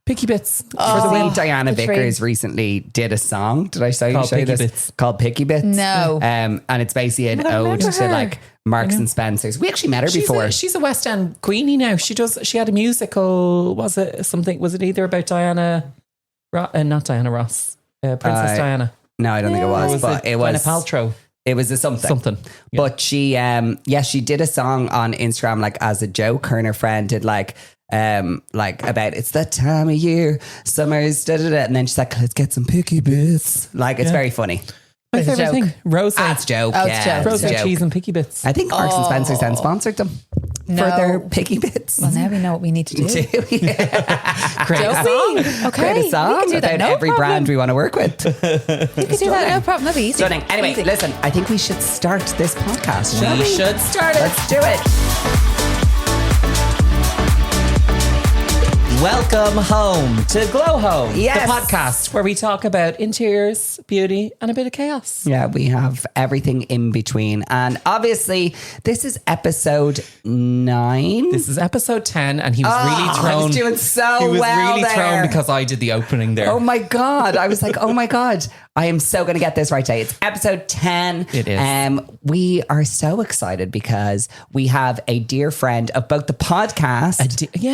Picky Bits. For the win. Diana Vickers recently did a song. Did I show you this? Bits. Called Picky Bits. No. And it's basically an ode to like Marks and Spencer's. We actually met her before. She's a West End queenie now. She had a musical. Was it either about Diana? Not Diana Ross. Princess Diana. No, I don't think it was. But it was Gwyneth Paltrow. It was a something. Yeah. But she did a song on Instagram like as a joke. Her and her friend did like about it's that time of year, summer's and then she's like, let's get some picky bits. Like it's very funny. My favorite thing, Rose. That's joke. Rose cheese and Picky Bits. I think Marks and Spencer's then sponsored them for their picky bits. Well, now we know what we need to do. Create a song. Okay, Create a song we can do that, about no every problem. brand we want to work with. You can do that, no problem. That'll be easy. Stunning. Anyway, Easy. listen, I think we should start this podcast. We should start it. Let's do it. Welcome home to Glow Home, Yes. the podcast where we talk about interiors, beauty, and a bit of chaos. Yeah, we have everything in between. And obviously, this is episode 9. This is episode 10, and he was really thrown. I was doing so He was well really there. thrown because I did the opening there. Oh my God. I was like, oh my God. I am so going to get this right today. It's episode 10. It is. We are so excited because we have a dear friend of both the podcast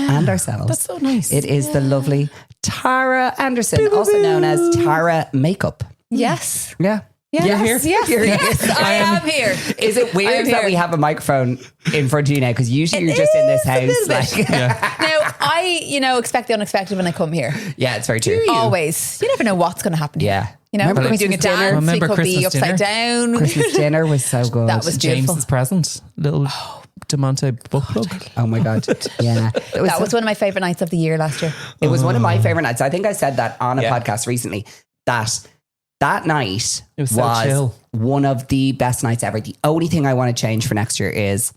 and ourselves. That's so nice. It is the lovely Tara Anderson, also known as Tara Makeup. Yes. Yeah. Yes, You're here? yes, You're here. yes, I am here. Is it weird that we have a microphone in front of you now? Because usually you're just in this house. Like, Now, I, expect the unexpected when I come here. yeah, it's very true. Always. You never know what's going to happen to you. Yeah. Could be doing a Christmas dinner? dance, Remember we could be Christmas upside dinner? down. Christmas dinner was so good. That was beautiful. James's present, little Demonte book plug. Oh my God. Yeah. That was one of my favourite nights of the year last year. It was one of my favorite nights. I think I said that on a Yeah. podcast recently that night It was so chill. one of the best nights ever. The only thing I want to change for next year is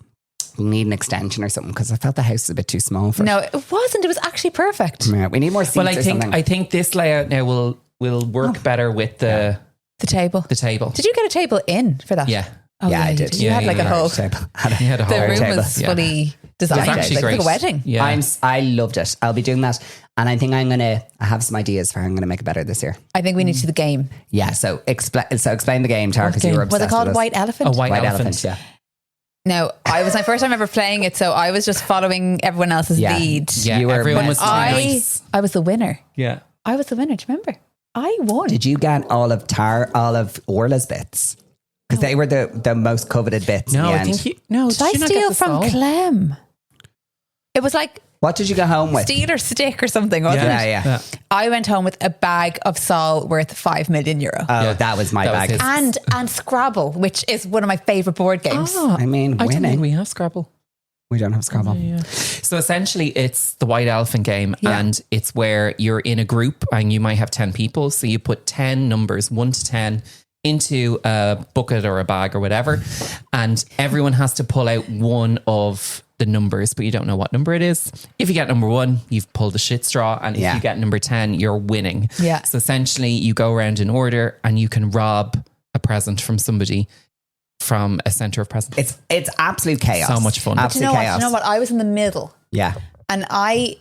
we need an extension or something because I felt the house was a bit too small for No, it wasn't. It was actually perfect. Yeah, we need more seats Well, or something. I think this layout now will work better with the The table. Did you get a table in for that? Yeah. Oh, Yeah, I you did. did. You had like a whole... table. You had a whole The room table. was fully designed. It's actually like great. a wedding. Yeah. I loved it. I'll be doing that. And I think I have some ideas for how I'm going to make it better this year. I think we need to do the game. Yeah. So explain the game, Tara, because you were Was obsessed it called with us. White Elephant? A white White elephant. Elephant, yeah. No, I was my first time ever playing it, so I was just following everyone else's Yeah. lead. Yeah, You were everyone was nice. I was the winner. Yeah. I was the winner. Do you remember? I won. Did you get all of Orla's bits? Because they were the most coveted bits. No, in the I end. think you Did I steal from Glam? It was like What did you go home with? steal or stick or something, wasn't Yeah, it? yeah. I went home with a bag of Sol worth €5 million. Oh, that was my That was bag. his. And Scrabble, which is one of my favourite board games. Oh, I mean, I don't think winning. we have Scrabble. We don't have Scrabble. Yeah. So essentially it's the white elephant game, Yeah. and it's where you're in a group and you might have 10 people. So you put 10 numbers, 1 to 10, into a bucket or a bag or whatever. And everyone has to pull out one of the numbers, but you don't know what number it is. If you get number 1, you've pulled a shit straw. And if you get number 10, you're winning. Yeah. So essentially you go around in order and you can rob a present from somebody from a centre of presents. It's absolute chaos. So much fun. Absolute Do you chaos. know what? I was in the middle. Yeah. And I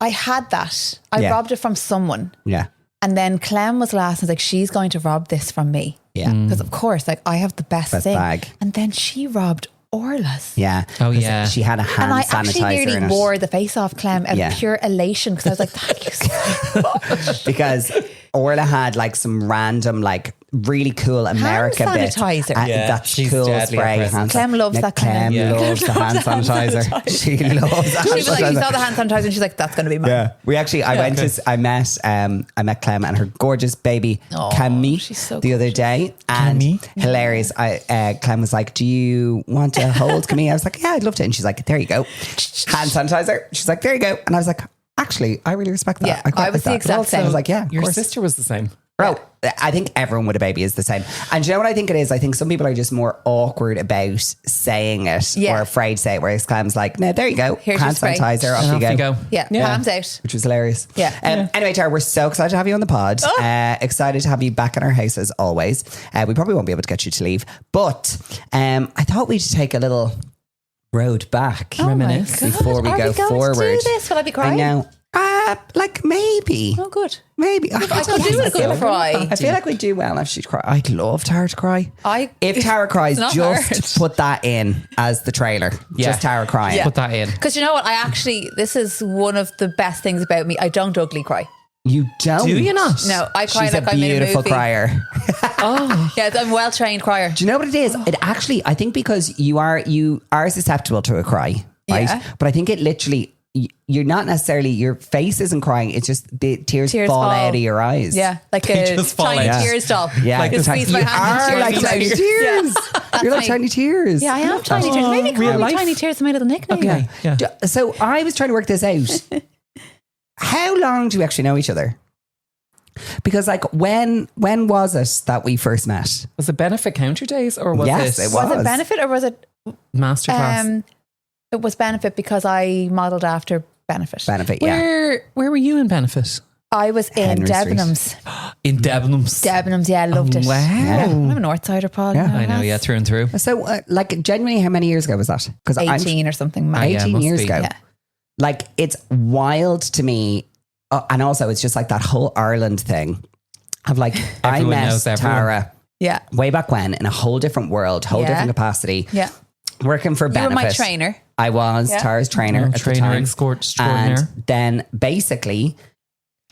had that. I Yeah. robbed it from someone. Yeah. And then Clem was last and was like, she's going to rob this from me. Yeah. Because of course, like I have the best thing. bag. And then she robbed Orla's. Yeah. Oh, 'Cause yeah. She had a hand And I sanitizer actually nearly in it. wore the face off Clem out Yeah. of pure elation because I was like, thank you so much. Because Orla had like some random, like really cool America bit. sanitizer. Yeah, That's she's cool deadly at spray. presents. Hand Clem loves that Clem Clem. Yeah. loves the hand sanitizer. She loves the She hand was like, she sanitizer. saw the hand sanitizer and she's like, that's going to be mine. Yeah, we actually. I met Clem and her gorgeous baby Camille she's so the other day, and Camille? hilarious. Clem was like, "Do you want to hold Camille?" I was like, "Yeah, I'd love to." And she's like, "There you go, hand sanitizer." She's like, "There you go," and I was like, "Actually, I really respect that." Yeah, quite I was like the that. exact But also, same. I was like, "Yeah, of Your course." sister was the same. Bro, I think everyone with a baby is the same. And do you know what I think it is? I think some people are just more awkward about saying it or afraid to say it, whereas Clem's like, no, there you go. Here's your hand spray. sanitizer, off And you off go. you go. Yeah, palms out. Which was hilarious. Yeah. Anyway, Tara, we're so excited to have you on the pod. Excited to have you back in our house as always. We probably won't be able to get you to leave, but I thought we'd take a little road back. Reminisce. God, Before we are go we going forward. to do this? Will I be crying? I know. like maybe. Oh, good. Maybe. I could do a good cry. I feel like we do well if she'd cry. I'd love Tara to cry. If Tara cries, It's not just hard. put that in as the trailer. Yeah. Just Tara crying. Yeah. Put that in. Because you know what? This is one of the best things about me. I don't ugly cry. You don't. Do you not? No, I cry She's like a I'm in a beautiful movie. crier. Yeah, I'm a well-trained crier. Do you know what it is? It actually, I think because you are susceptible to a cry, right? Yeah. But I think it literally, you're not necessarily, your face isn't crying. It's just the tears fall out of your eyes. Yeah, like They a just fall tiny out. tears doll. Yeah, Like Just tiny- squeeze my you hand are in like tears. tiny Yeah. tears. You're like me. tiny tears. Yeah, I am tiny tears. Maybe call real me life. Tiny Tears is my little nickname. Okay. Yeah. So I was trying to work this out. How long do we actually know each other? Because like when was it that we first met? Was it benefit counter days or was Yes, it it Was it Benefit or was it? masterclass? It was Benefit because I modelled after Benefit. Benefit, yeah. Where were you in benefit? I was in Henry Street. Debenhams. In Debenhams. Debenhams, yeah, I loved it. Wow. I'm a Northsider, Paul. Yeah. you know I know, that. yeah, through and through. So like genuinely, how many years ago was that? Because 18 or something. Man. 18 must years be. ago. Yeah. Like it's wild to me. And also it's just like that whole Ireland thing of like, I Everyone met knows everyone. Tara Yeah. way back when in a whole different world, whole Yeah. different capacity, Yeah. working for You were Benefit. my trainer. I was Yeah. Tara's trainer at the Trainer time. extraordinaire. And then basically,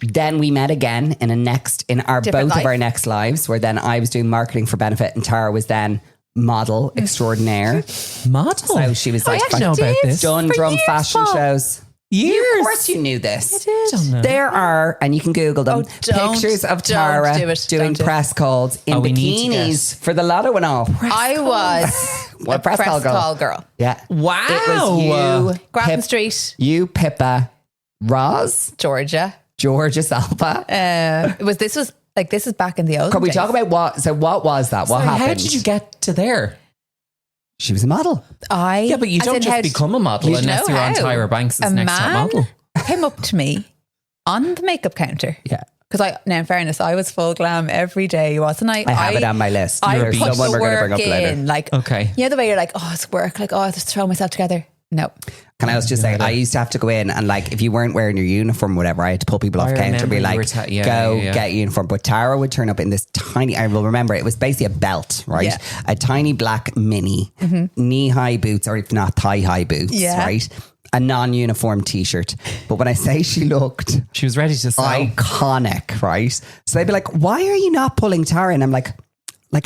then we met again in our Different both life. of our next lives, where then I was doing marketing for Benefit and Tara was then model extraordinaire. Model. So she was like, I didn't know about this. done For drum years, fashion Paul. shows. Years. Of course you knew this. Don't know. There are, and you can Google them, Oh, don't- pictures of don't Tara do it. doing Don't do it. press calls in we need to bikinis for the Lotto and all. I was What a press call girl? Yeah. Wow. It was you, Grafton Street, you, Pippa, Roz, Georgia. Georgia Salpa. This is back in the old Can we days. talk about what was that? What Sorry, happened? how did you get to there? She was a model. Yeah, but you as don't in just how- become a model You unless know you're on how. Tyra Banks' A next top man model. came up to me on the makeup counter. Yeah. Because now in fairness, I was full glam every day, wasn't I? I have it on my list. I There's put someone the we're going to bring work up later. in. Like, Okay. you know the way you're like, oh, it's work. Like, oh, I just throw myself together. No. Can I also just say, I used to have to go in and like, if you weren't wearing your uniform, whatever, I had to pull people off I counter and be remember you like, were go yeah. get a uniform. But Tara would turn up in this tiny, I will remember, it was basically a belt, right? Yeah. A tiny black mini, knee-high boots, or if not thigh-high boots, Yeah. right? A non-uniform t-shirt. But when I say she looked She was ready to sell. iconic, right? So they'd be like, why are you not pulling Tara? And I'm like,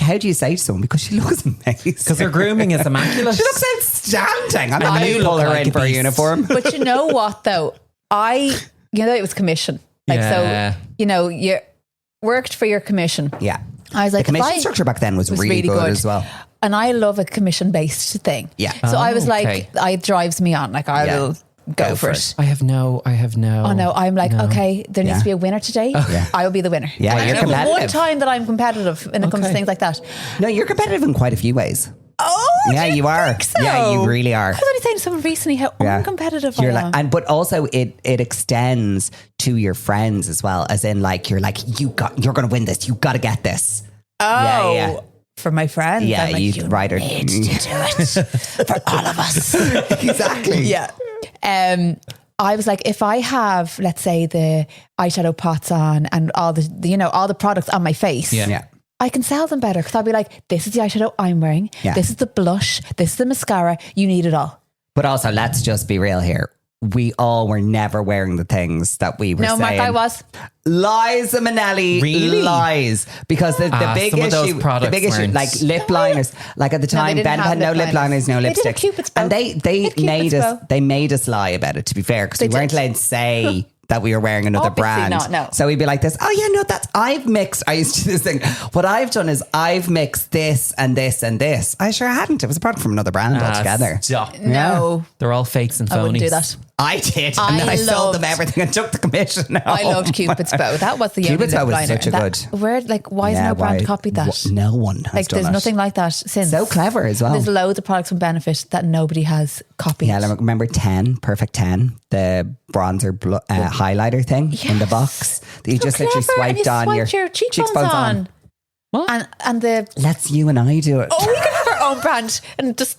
how do you say to someone? Because she looks amazing. Because her grooming is immaculate. She looks outstanding. I'm And going you to pull look her like in a for a beast. uniform. But you know what, though? It was commission. Like, Yeah. so, you worked for your commission. Yeah. I was like, The if commission I- structure back then was really good as well. And I love a commission-based thing. Yeah. So I was okay. like, it drives me on. Like, I Yeah. will go for it. I have no. Oh no, I'm like, okay, there needs Yeah. to be a winner today. Yeah. I will be the winner. Yeah, you're There's competitive. one time that I'm competitive when it comes to Okay. things like that. No, you're competitive in quite a few ways. Oh, Yeah, do you are. think so? Yeah, you really are. I was only saying to someone recently how Yeah. uncompetitive You're I am. like, but also it extends to your friends as well, as in like you're going to win this. You got to get this. oh, yeah. for my friends. Yeah, I'm like, you writer. need to do it for all of us. Exactly. Yeah. I was like, if I have, let's say, the eyeshadow pots on and all the products on my face, Yeah. Yeah. I can sell them better because I'll be like, this is the eyeshadow I'm wearing. Yeah. This is the blush. This is the mascara. You need it all. But also, let's just be real here. We all were never wearing the things that we were No, saying. Mark, I was. Liza Minnelli, Really? lies. Because the big some of those issue, products weren't. like lip liners, like at the time, didn't Ben have had no lip lip liners, no They did a lipstick. Cupid's bow. And they They had made Cupid's us, bow. they made us lie about it, to be fair, because we They weren't did. allowed to say that we were wearing another Obviously brand. not, no. So we'd be like this, oh yeah, no, I've mixed, I used to do this thing. What I've done is I've mixed this and this and this. I sure hadn't. It was a product from another brand altogether. Stop. No, They're all fakes and phonies. I wouldn't do that. I did. And then I sold them loved- everything and took the commission. I loved Cupid's bow. That was the Cupid's only bow lip was liner. such a That- good- Where, like, why has no brand copied that? No one has Like, done there's it. nothing like that since. So clever as well. There's loads of products from Benefit that nobody has copied. Yeah, I remember 10, Perfect 10, the bronzer highlighter thing in the box that you So just literally clever, and swiped you on swiped your cheekbones on. What? And the Let's you and I do it. we could have our own brand and just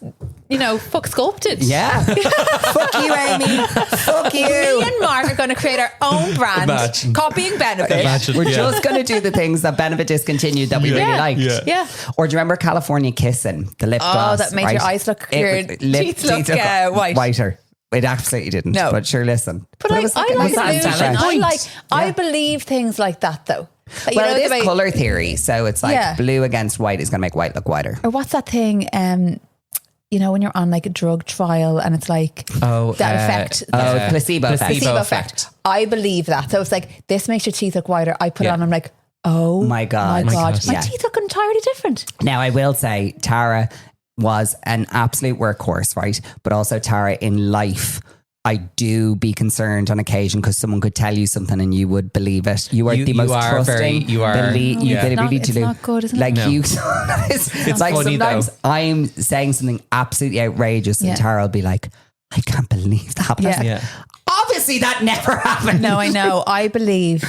fuck sculpted. Yeah. Fuck you, Amy. Fuck you. Me and Mark are going to create our own brand, Imagine. copying Benefit. We're just going to do the things that Benefit discontinued that we really liked. Yeah. Or do you remember California Kissing? The lip gloss. That made your eyes look, your teeth look white. Whiter. It absolutely didn't. No. But sure, listen. But I like illusion. I believe things like that, though. Well, it is colour theory. So it's like blue against white is going to make white look whiter. Or what's that thing? When you're on like a drug trial and it's like that effect. Placebo effect. I believe that. So it's like, this makes your teeth look whiter. I put it on and I'm like, oh my God. My teeth look entirely different. Now, I will say Tara was an absolute workhorse, right? But also Tara in life, I do be concerned on occasion because someone could tell you something and you would believe it. You are the most trusting. It's not good, isn't it? It's like funny, sometimes though. I'm saying something absolutely outrageous and Tara will be like, I can't believe that happened. Obviously that never happened. No, I know. I believe.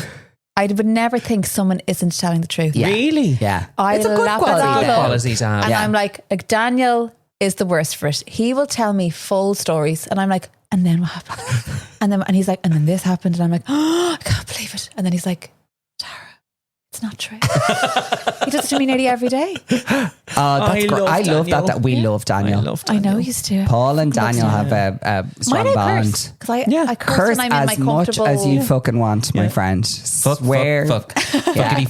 I would never think someone isn't telling the truth. Yeah. Really? Yeah. It's a good quality to have. And I'm like, Daniel is the worst for it. He will tell me full stories and I'm like, and then what happened? And he's like, and then this happened. And I'm like, oh, I can't believe it. And then he's like, Tara, it's not true. He does it to me nearly every day. I love that we love Daniel. I know you do. Paul and Daniel have a strong bond. Because I curse when I'm in my much as you fucking want, my friend. Fuck. Fuckity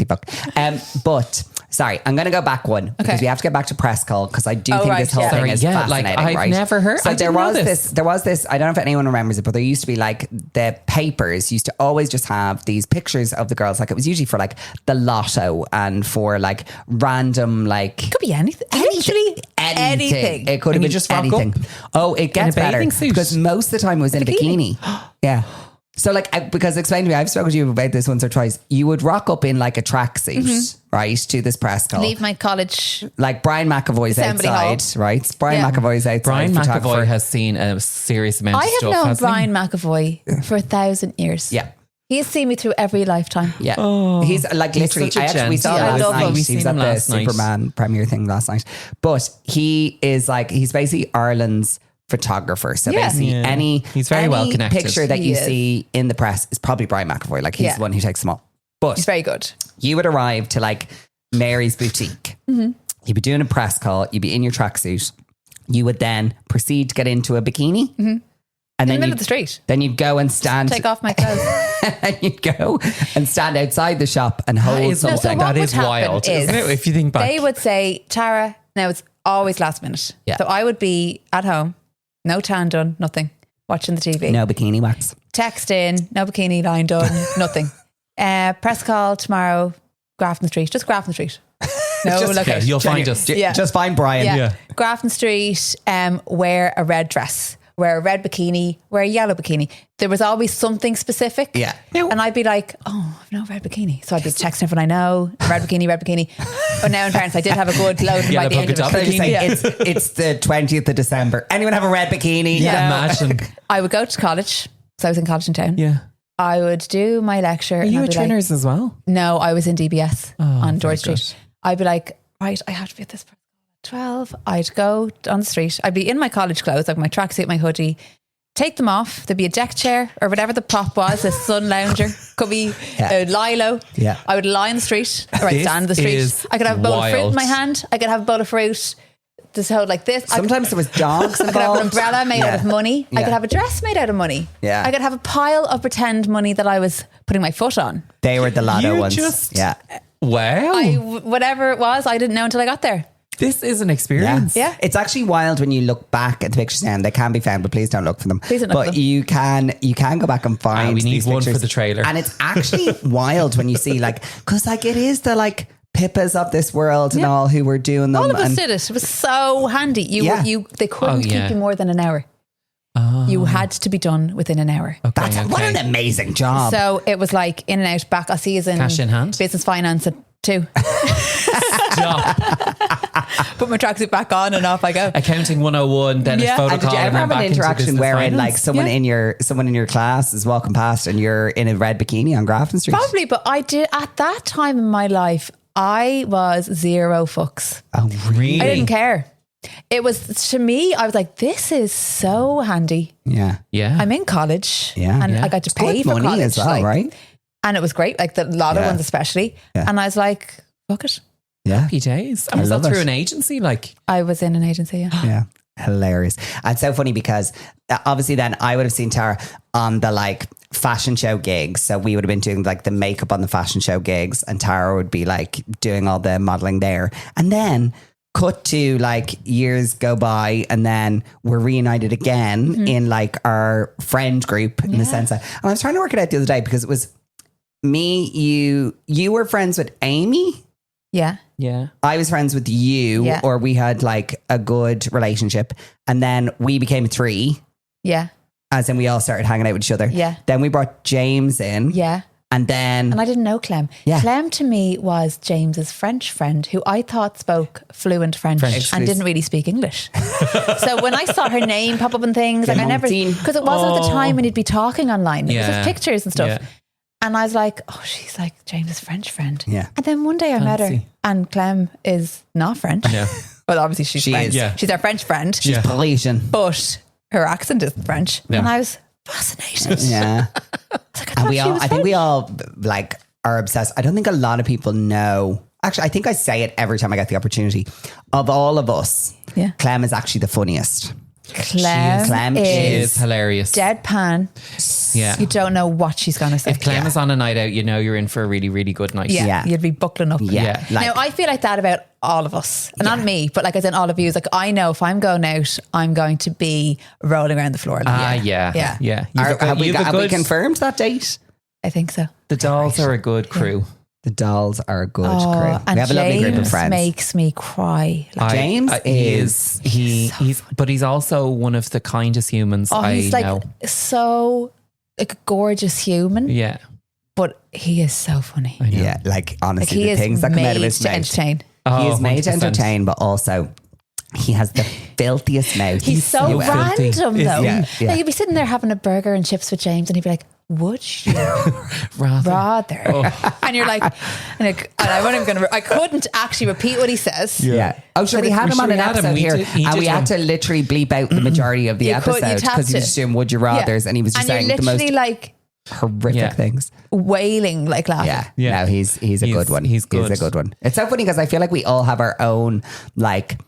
fuck. But sorry, I'm going to go back one because we have to get back to press call because I do think this whole thing is fascinating. I've never heard. So there was this. I don't know if anyone remembers it, but there used to be like the papers used to always just have these pictures of the girls. Like it was usually for like the lotto and for like random like it could be anything. Literally anything. It could have been just anything. It gets better because most of the time it was in a bikini. Yeah. So like, because explain to me, I've spoken to you about this once or twice. You would rock up in like a tracksuit, right, to this press call. Leave my college. Like Brian McAvoy's outside, right? Brian McAvoy's outside. Brian McAvoy has seen a serious amount of stuff. I have known Brian McAvoy for 1,000 years. Yeah. He's seen me through every lifetime. Yeah. He's like literally, we saw him last night. He was at the Superman premiere thing last night. But he's basically Ireland's photographer. So basically he's very well connected. Picture that you see in the press is probably Brian McAvoy. Like he's the one who takes them all. But he's very good. You would arrive to like Mary's boutique. Mm-hmm. You'd be doing a press call. You'd be in your tracksuit. You would then proceed to get into a bikini. Mm-hmm. And then in the middle of the street. Then you'd go and stand. Take off my clothes. And you'd go and stand outside the shop and hold something. That is wild, isn't it? If you think back. They would say, Tara, now it's always last minute. Yeah. So I would be at home, no tan done, nothing, watching the TV. No bikini wax. Text in, no bikini line done, nothing. Press call tomorrow, Grafton Street. Just Grafton Street. No location. You'll find us. Just find Brian. Yeah. Grafton Street, wear a red dress. Wear a red bikini, wear a yellow bikini. There was always something specific. Yeah. And I'd be like, I've no red bikini. So I'd be texting everyone I know, red bikini. But now in fairness, I did have a good load by the end of it. It's the 20th of December. Anyone have a red bikini? Yeah. Imagine. I would go to college. So I was in college in town. Yeah. I would do my lecture. Are you a trainers as well? No, I was in DBS on George Street. I'd be like, right, I have to be at this 12. I'd go on the street. I'd be in my college clothes, like my tracksuit, my hoodie, take them off. There'd be a deck chair or whatever the prop was, a sun lounger, could be a lilo. Yeah. I would lie on the street or I'd stand in the street. I could have a bowl of fruit in my hand. I could have a bowl of fruit just hold like this. Sometimes there was dogs involved. I could have an umbrella made out of money. I could have a dress made out of money. Yeah. I could have a pile of pretend money that I was putting my foot on. They were the lotto ones. Wow. Whatever it was, I didn't know until I got there. This is an experience. Yeah. It's actually wild when you look back at the pictures now. They can be found, but please don't look for them. Please don't look for them. You can go back and find we need these one pictures. for the trailer. And it's actually wild when you see because it is the Pippas of this world and all who were doing them. All of us did it. It was so handy. They couldn't keep you more than an hour. Oh. You had to be done within an hour. Okay, what an amazing job. So it was like in and out, back. I'll see you in cash in hand, business finance at 2. Stop. Put my tracksuit back on and off I go. Accounting 101, then a photo call. Did you ever have an interaction wherein someone in your class is walking past and you're in a red bikini on Grafton Street? Probably, but I did at that time in my life. I was zero fucks. Oh, really? I didn't care. It was, to me, I was like, this is so handy. Yeah. Yeah. I'm in college. Yeah. And Yeah. I got to It's pay good for money college. as well, right? And it was great. Like the lotto Yeah. ones especially. Yeah. And I was like, fuck it. Yeah. Happy days. And was love that through it. an agency? Like, I was in an agency. Yeah. Yeah. Hilarious. And it's so funny because obviously then I would have seen Tara on the like fashion show gigs. So we would have been doing like the makeup on the fashion show gigs and Tara would be like doing all the modeling there. And then cut to like years go by and then we're reunited again in like our friend group in the sense that, and I was trying to work it out the other day because it was me, you were friends with Amy. Yeah. yeah. I was friends with you, Yeah. or we had like a good relationship. And then we became 3, Yeah. as in we all started hanging out with each other. Yeah. Then we brought James in. Yeah. And then, And I didn't know Clem. Yeah. Clem to me was James's French friend who I thought spoke fluent French. and didn't really speak English. So when I saw her name pop up in things, like I never, Clementine. because it wasn't at the time when you'd be talking online. It was Yeah. with pictures and stuff. Yeah. And I was like, oh, she's like James's French friend. Yeah. And then one day I met her Fancy. and Clem is not French. Yeah. Well, obviously she's She French. is. Yeah. She's our French friend. she's Parisian. But her accent is French. Yeah. And I was fascinated. Yeah. Like, I And thought we she all, was I think we French. all like are obsessed. I don't think a lot of people know. Actually, I think I say it every time I get the opportunity. Of all of us, Yeah. Clem is actually the funniest. Clem, She It is is hilarious. deadpan. Yeah. You don't know what she's going to say. If Clem is on a night out, you know you're in for a really, really good night. Yeah, Yeah. you'd be buckling up. Yeah. Like, Now, I feel like that about all of us. And not me, but like as in all of you. It's like, I know if I'm going out, I'm going to be rolling around the floor. Like, Yeah. Yeah. Yeah. have we You've a good- confirmed that date? I think so. The dolls are a good crew. The dolls are a good Oh, crew. and We have a lovely group of James friends. makes me cry. Like, James is- but he's also one of the kindest humans he's I like know. so like a gorgeous human, Yeah. but he is so funny. I know. Yeah, like Like honestly, he the is things that come out of made his to mouth. entertain. He is made to 100%. entertain, but also he has the filthiest mouth. He's so so filthy. random Is though. he? Yeah, yeah. Like, you'd be sitting there having a burger and chips with James and he'd be like, would you rather? And you're like, and I wasn't even gonna. I couldn't actually repeat what he says. Yeah. Oh, sure. We had him on an we had him. episode We here, did- he and did we had one. to literally bleep out the majority of the You could- episode you'd have because he was to. just doing "Would you rather's" and he was just and saying you're the most literally like horrific Yeah. things. wailing, like laughing. Yeah, Yeah. No, he's a good one. he's good. He's a good one. It's so funny because I feel like we all have our own like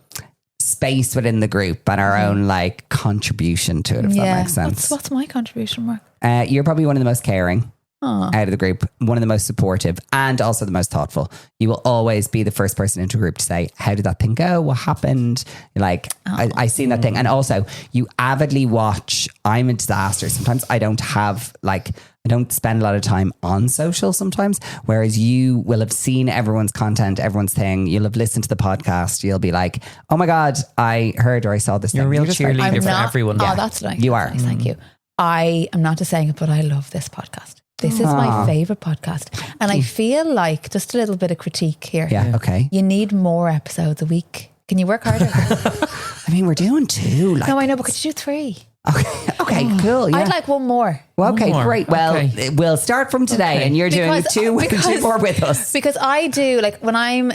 space within the group and our own like contribution to it. If that makes sense. What's my contribution, Mark? You're probably one of the most caring Aw. out of the group, one of the most supportive and also the most thoughtful. You will always be the first person into a group to say, how did that thing go? What happened? Like, I seen that thing. And also you avidly watch. I'm a disaster. Sometimes I don't spend a lot of time on social sometimes, whereas you will have seen everyone's content, everyone's thing. You'll have listened to the podcast. You'll be like, oh my God, I heard or I saw this You're a thing. real just like, cheerleader for everyone. Oh, that's nice. You That's are. nice, thank you. I am not just saying it, but I love this podcast. This is my favorite podcast. And I feel like, just a little bit of critique here. yeah, okay. You need more episodes a week. Can you work harder? I mean, we're doing 2. Like, No, I know, but could you do 3? okay, cool. Yeah. I'd like one more. Well, okay, more. great. Well, Okay. we'll start from today, and you're doing Because- 2 because- more with us. Because I do, like when I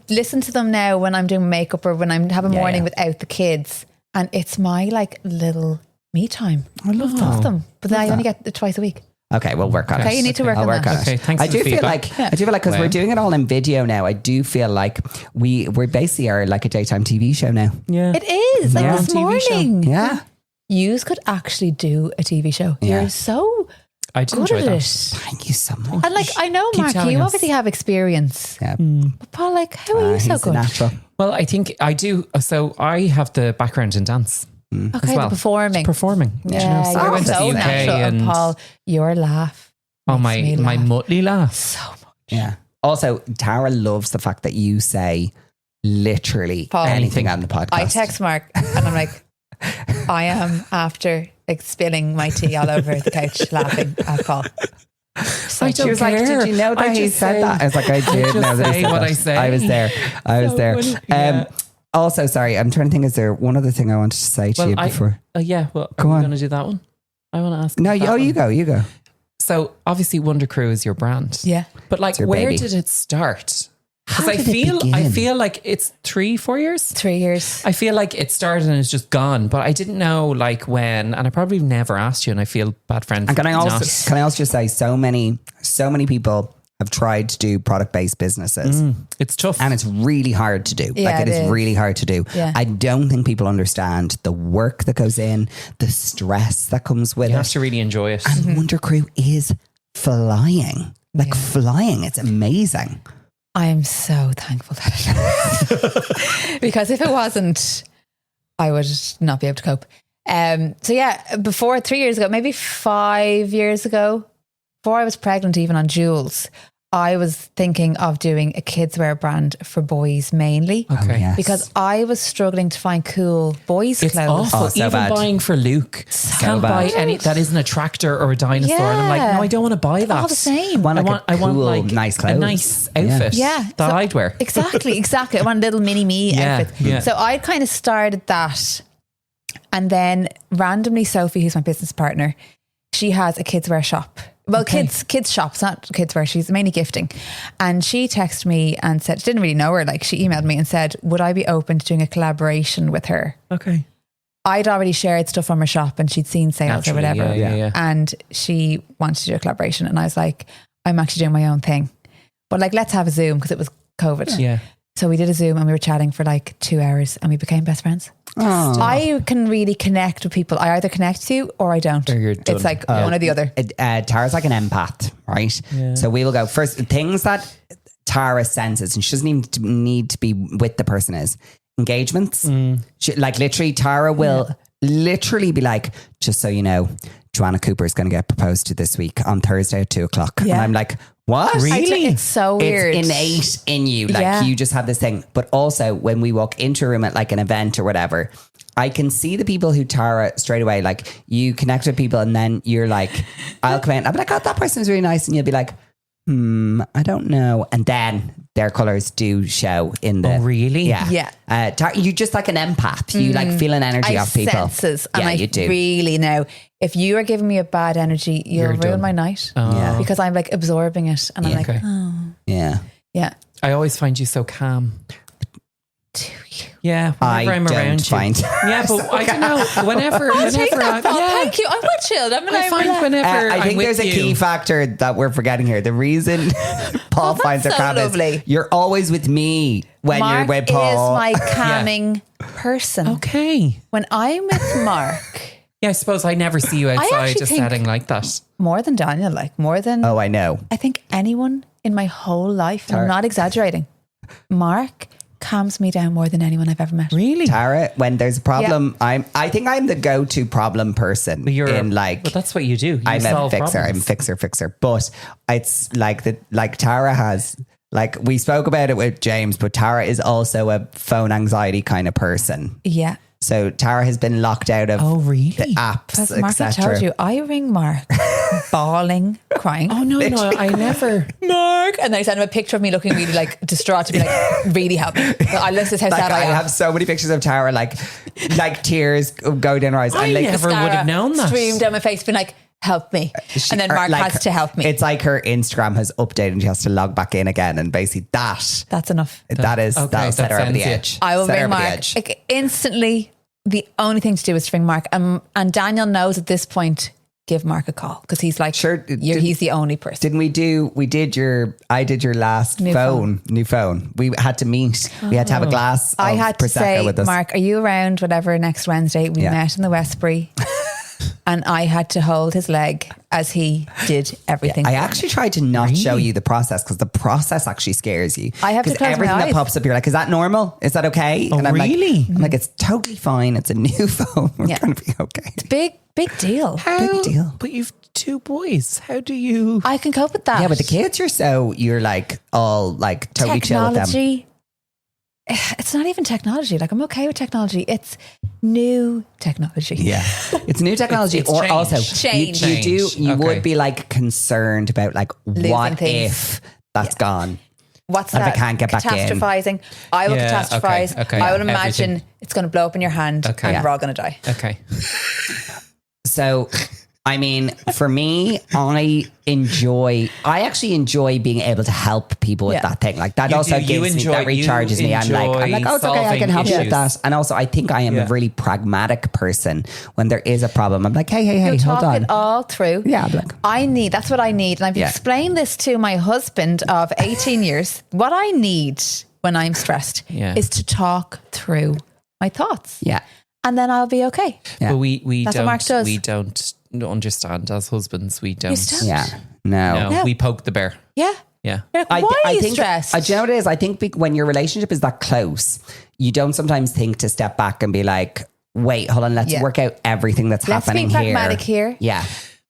listen to them now when I'm doing makeup or when I'm having morning yeah. without the kids, and it's my like little me time. I love them, but then I only get it twice a week. Okay, we'll work on it. Okay, you need to work I'll on work that. on it. Okay, thanks I for do the feel feedback. like because Wow. we're doing it all in video now. I do feel like we're basically are like a daytime TV show now. Yeah. It is like Yeah. this TV show. morning. Yeah. You could actually do a TV show. Yeah. You're so I did good enjoy at that. it. Thank you so much. And like I know, Keep Mark, telling you us. obviously have experience. Yeah. But Paul, like, how are you so he's a good? natural. Well, I think I do. So I have the background in dance. Okay, well. the performing. Performing. Yeah, You know, so I you're went to so the UK natural. And and Paul, your laugh. oh makes me my laugh mutley laugh. so much. Yeah. Also, Tara loves the fact that you say literally Paul. anything on the podcast. I text Mark and I'm like, I am after like, spilling my tea all over the couch laughing at Paul. I She was like, care. did you know that I he just said say- that? I was like, I did just know that he say said what that. I say. I was there. I was So there. funny. Yeah. Also, sorry, I'm trying to think, is there one other thing I wanted to say to you before? Yeah, well, Go are on. we going to do that one? I want to ask. No, that you one. you go. So obviously Wondercru is your brand. Yeah. But like, your where baby. did it start? Because I feel like it's 3-4 years. 3 years. I feel like it started and it's just gone, but I didn't know like when, and I probably never asked you, and I feel bad friend. And can I also just say, so many people have tried to do product-based businesses. It's tough. And it's really hard to do. Yeah, it is really hard to do. Yeah. I don't think people understand the work that goes in, the stress that comes with You it. have to really enjoy it. And Wondercru is flying. Flying. It's amazing. I am so thankful that it is. Because if it wasn't, I would not be able to cope. So yeah, before 3 years ago, maybe 5 years ago, before I was pregnant even on Jules, I was thinking of doing a kids wear brand for boys mainly. Okay. Oh, yes. Because I was struggling to find cool boys It's clothes. awful. so Even bad. buying for Luke, can't buy bad. any that isn't a tractor or a dinosaur. And I'm like, Yeah. no, I don't want to buy that. All the same. Want like I want cool, like nice clothes. a nice outfit. Yeah. that So- I'd wear. Exactly. I want a little mini me Yeah, outfit. yeah. So I kind of started that. And then randomly Sophie, who's my business partner, she has a kids wear shop. Well, kids shops, not kids wear. She's mainly gifting. And she texted me and said, she didn't really know her. Like she emailed me and said, would I be open to doing a collaboration with her? Okay. I'd already shared stuff from her shop and she'd seen sales Naturally, or whatever. yeah. And she wanted to do a collaboration. And I was like, I'm actually doing my own thing. But like, let's have a Zoom because it was COVID. Yeah. So we did a Zoom and we were chatting for like 2 hours and we became best friends. Oh. I can really connect with people. I either connect to you or I don't. Or you're done. It's like one or the other. Tara's like an empath, right? Yeah. So we will go first. Things that Tara senses, and she doesn't even need to be with the person, is engagements. She, like literally, Tara will literally be like, just so you know, Joanna Cooper is going to get proposed to this week on Thursday at 2:00. And Yeah. I'm like, what? Really? It's so weird. It's innate in you. Like Yeah. you just have this thing. But also when we walk into a room at like an event or whatever, I can see the people who Tara straight away, like you connect with people and then you're like, I'll come in. I'll be like, oh, that person's really nice. And you'll be like, I don't know. And then their colours do show in the... Oh, really? Yeah. Yeah. You just like an empath. You like feel an energy I off people. senses and Yeah, I you do. really know if you are giving me a bad energy, you'll You're ruin done. my night. Yeah. Because I'm like absorbing it and I'm like, Okay. Yeah. yeah. I always find you so calm. Do you? Yeah, whenever I'm don't around find- you. Yeah, but I don't know. Whenever Take that, Paul. yeah, Thank you. I'm quite chilled. I find whenever I I'm think with there's a you, key factor that we're forgetting here. The reason Paul finds it so calm lovely. is you're always with me when you're Mark with Paul. is my calming person. Okay. When I'm with Mark, Yeah, I suppose I never see you outside actually a think- setting like that. more than Daniel, like more than Oh, I know. I think anyone in my whole life, and I'm not exaggerating, Mark calms me down more than anyone I've ever met. Really? Tara, when there's a problem, I think I'm the go-to problem person. But that's what you do. You I'm a solve fixer. problems. I'm fixer. But it's like Tara has, like we spoke about it with James, but Tara is also a phone anxiety kind of person. Yeah. So Tara has been locked out of Oh, really? the apps, As Mark had told etc. you, I ring Mark bawling, crying. Oh no, I never. Mark. And then I sent him a picture of me looking really like distraught to be like, really help me. I this is how Like sad I I am. have so many pictures of Tara, like tears go down her eyes. I And like, never would have known that. Streamed down my face, being like, help me. And then Mark has to help me. It's like her Instagram has updated and she has to log back in again. And basically that's enough. that'll set that her over the sends you. edge. I will Set her ring over the Mark. edge. Like instantly, the only thing to do is to ring Mark. And Daniel knows at this point, give Mark a call because he's like, Sure, he's the only person. Didn't I did your last new phone. We had to meet. We had to have a glass of I had to Prosecco say, with us. Mark, are you around whatever next Wednesday? We met in the Westbury. And I had to hold his leg as he did everything. I for me. actually tried to not show you the process because the process actually scares you. I have to 'Cause close my everything that eyes. pops up, you're like, is that normal? Is that okay? Oh, and I'm really? Like, I'm like, it's totally fine. It's a new phone. We're Yeah. going to be okay. Big deal. Big deal. But you've 2 boys. How do you? I can cope with that. Yeah, but the kids, you're like all like totally chill with them. Technology. It's not even technology. Like I'm okay with technology. It's new technology. Yeah, it's new technology, It's or change. also Change. you Okay. would be like concerned about like what things. if that's gone. What's And if that? I can't get back in. Catastrophizing. I will Yeah, catastrophize. okay, I will yeah, imagine everything. it's going to blow up in your hand Okay. and Yeah. we're all going to die. Okay. So I mean, for me, I actually enjoy being able to help people with that thing. Like that also gives me, that recharges me. I'm like, oh, it's okay, I can help you with that. And also, I think I am a really pragmatic person. When there is a problem, I'm like, hey, You'll hold talk on. it all through. Yeah, I'm like, that's what I need. And I've explained this to my husband of 18 years. What I need when I'm stressed is to talk through my thoughts. Yeah. And then I'll be okay. Yeah. But we That's what Mark does. We don't understand as husbands. We don't. Yeah. No. We poke the bear. Yeah. Yeah. Like, why are you think, stressed? Do you know what it is? I think when your relationship is that close, you don't sometimes think to step back and be like, wait, hold on, let's work out everything that's happening here. Let's be pragmatic here. Yeah.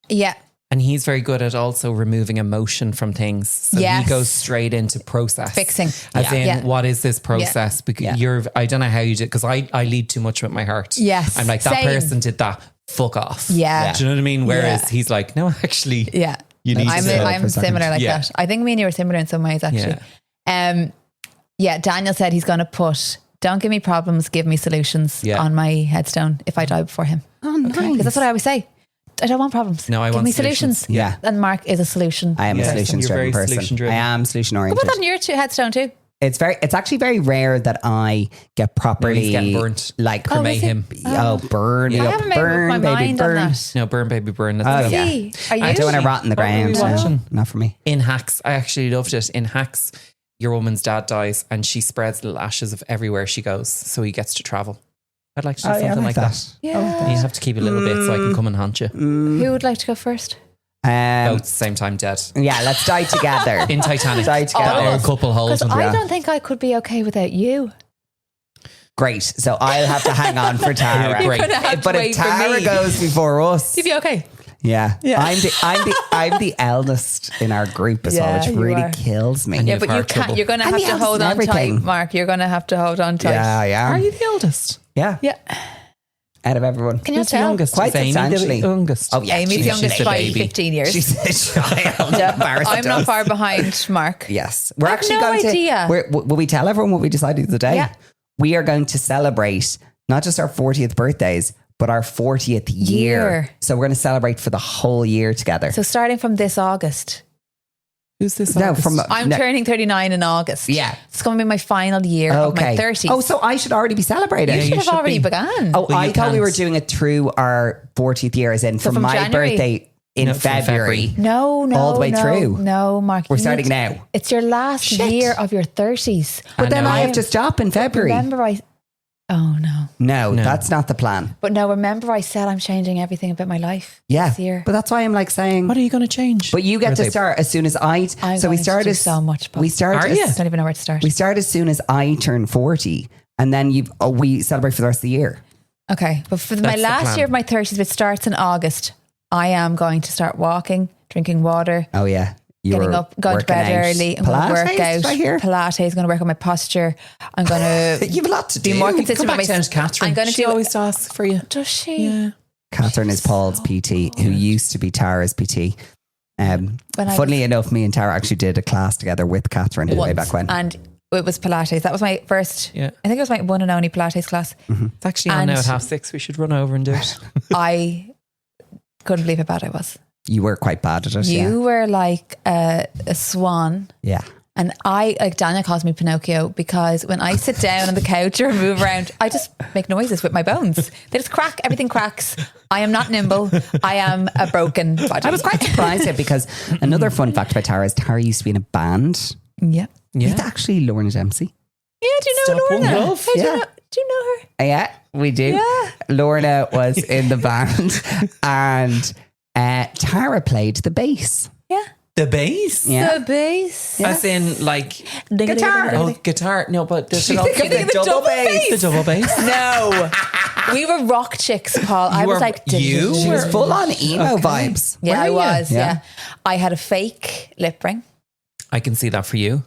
Yeah. And he's very good at also removing emotion from things. So he goes straight into process. Fixing. As in, what is this process? Because I don't know how you do, because I lead too much with my heart. Yes. I'm like, that person did that. Fuck off. Yeah. Do you know what I mean? Whereas he's like, no, actually. Yeah. You need I'm similar like that. I think me and you are similar in some ways, actually. Daniel said he's going to put, don't give me problems, give me solutions on my headstone if I die before him. Oh, nice. Because that's what I always say. I don't want problems. No, I want solutions. Yeah. And Mark is a solution. I am a solution-driven person. Solution-driven. I am solution-oriented. Put that on your headstone too. It's actually very rare that I get properly he's getting burnt. Like cremate him. Burn. I haven't made up my mind on that. No, burn baby burn. That's Are I don't want to rot in the ground. No, not for me. In Hacks, I actually loved it. In Hacks, your woman's dad dies and she spreads little ashes of everywhere she goes, so he gets to travel. I'd like to do something like that. Yeah. You have to keep a little bit so I can come and haunt you. Who would like to go first? Both at the same time dead. Yeah, let's die together. In Titanic. Die together. A couple holes. Because I don't think I could be okay without you. Great. So I'll have to hang on for Tara. Great. But if Tara goes before us, you'd be okay. Yeah. I'm the eldest in our group as well, which really kills me. Yeah, but you can't. You're going to have to hold on tight, Mark. You're going to have to hold on tight. Yeah. Are you the eldest? Yeah. Yeah. Out of everyone. Can you Who's the tell? youngest? Quite Is Amy substantially. the youngest? Oh, yeah. Amy's youngest by 15 years. She's a child. I'm not far behind Mark. Yes. We're I have actually no going idea. to... Will we tell everyone what we decided today? Yeah. We are going to celebrate not just our 40th birthdays, but our 40th year. So we're going to celebrate for the whole year together. So starting from this August. Who's this? No, August? I'm turning 39 in August. Yeah. It's going to be my final year of my 30s. Oh, so I should already be celebrating. You should have already begun. Oh, I thought we were doing it through our 40th year, as in from my January. birthday in February. No. All the way through. No, Mark. We're starting now. It's your last year of your 30s. But then I have to stop in February. Oh, no. No, that's not the plan. But no, remember I said I'm changing everything about my life this year. But that's why I'm like saying... What are you going to change? But you get to start as soon as I... I'm going to do so much. We start... I don't even know where to start. We start as soon as I turn 40 and then we celebrate for the rest of the year. Okay. But for my last year of my 30s, which starts in August, I am going to start walking, drinking water. Oh, yeah. Getting up, going to bed early. I'm going to work out. Pilates, going to work on my posture. I'm going to... You have a lot to do. Be more consistent Come back with my... down to Catherine. I'm going to she always asks for you. Does she? Yeah. Catherine is Paul's PT, who used to be Tara's PT. Funnily enough, me and Tara actually did a class together with Catherine way back when. And it was Pilates. That was my first... I think it was my one and only Pilates class. Mm-hmm. It's actually on now at 6:30. We should run over and do it. I couldn't believe how bad I was. You were quite bad at it. You were like a swan. Yeah. And Daniel calls me Pinocchio because when I sit down on the couch or move around, I just make noises with my bones. They just crack. Everything cracks. I am not nimble. I am a broken body. I was quite surprised because another fun fact about Tara is Tara used to be in a band. Yeah. It's actually Lorna Dempsey. Yeah, do you know Lorna? Do you know her? Yeah, we do. Yeah. Lorna was in the band and Tara played the bass. Yeah. The bass? Yeah. The bass. As in like guitar. Oh, guitar. No, but there's The double bass. the double bass. No. We were rock chicks, Paul. I was like... She was full on emo vibes. Yeah, I was. Yeah. Yeah. I had a fake lip ring. I can see that for you.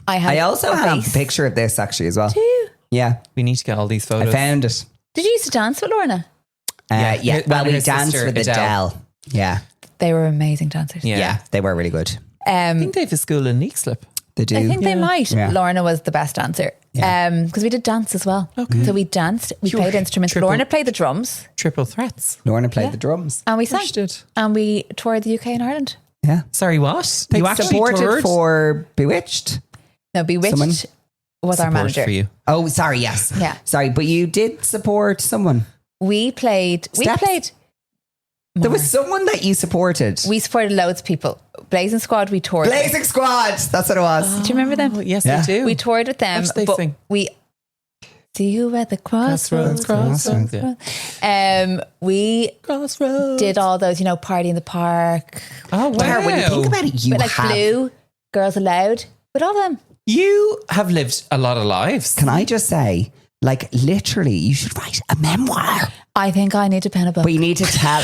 I also have a picture of this actually as well. Do you? Yeah. We need to get all these photos. I found it. Did you used to dance with Lorna? Yeah. Well, we her danced sister, with Adele. Yeah. They were amazing dancers. Yeah, they were really good. I think they have a school in Neaslip. They do. I think they might. Yeah. Lorna was the best dancer. Because we did dance as well. Okay. So we danced, we played instruments. Lorna played the drums. Triple threats. Lorna played the drums. And we sang. Did. And we toured the UK and Ireland. Yeah. Sorry, what? You actually supported toured? for Bewitched. No, Bewitched was our Support manager. for you. Oh, sorry. Yes. Yeah. Sorry, but you did support someone. We played. There was someone that you supported. We supported loads of people. Blazing Squad, we toured. Blazing Squad. That's what it was. Do you remember them? Yes, Yeah. I do. We toured with them. What did they but sing? We see you at the crossroads. Yeah. We did all those, Party in the Park. Oh, wow. Tara, when you think about it, you But like have. Blue, Girls Aloud, with all them. You have lived a lot of lives. Can I just say, like, literally, you should write a memoir. I think I need to pen a book. But you need to tell.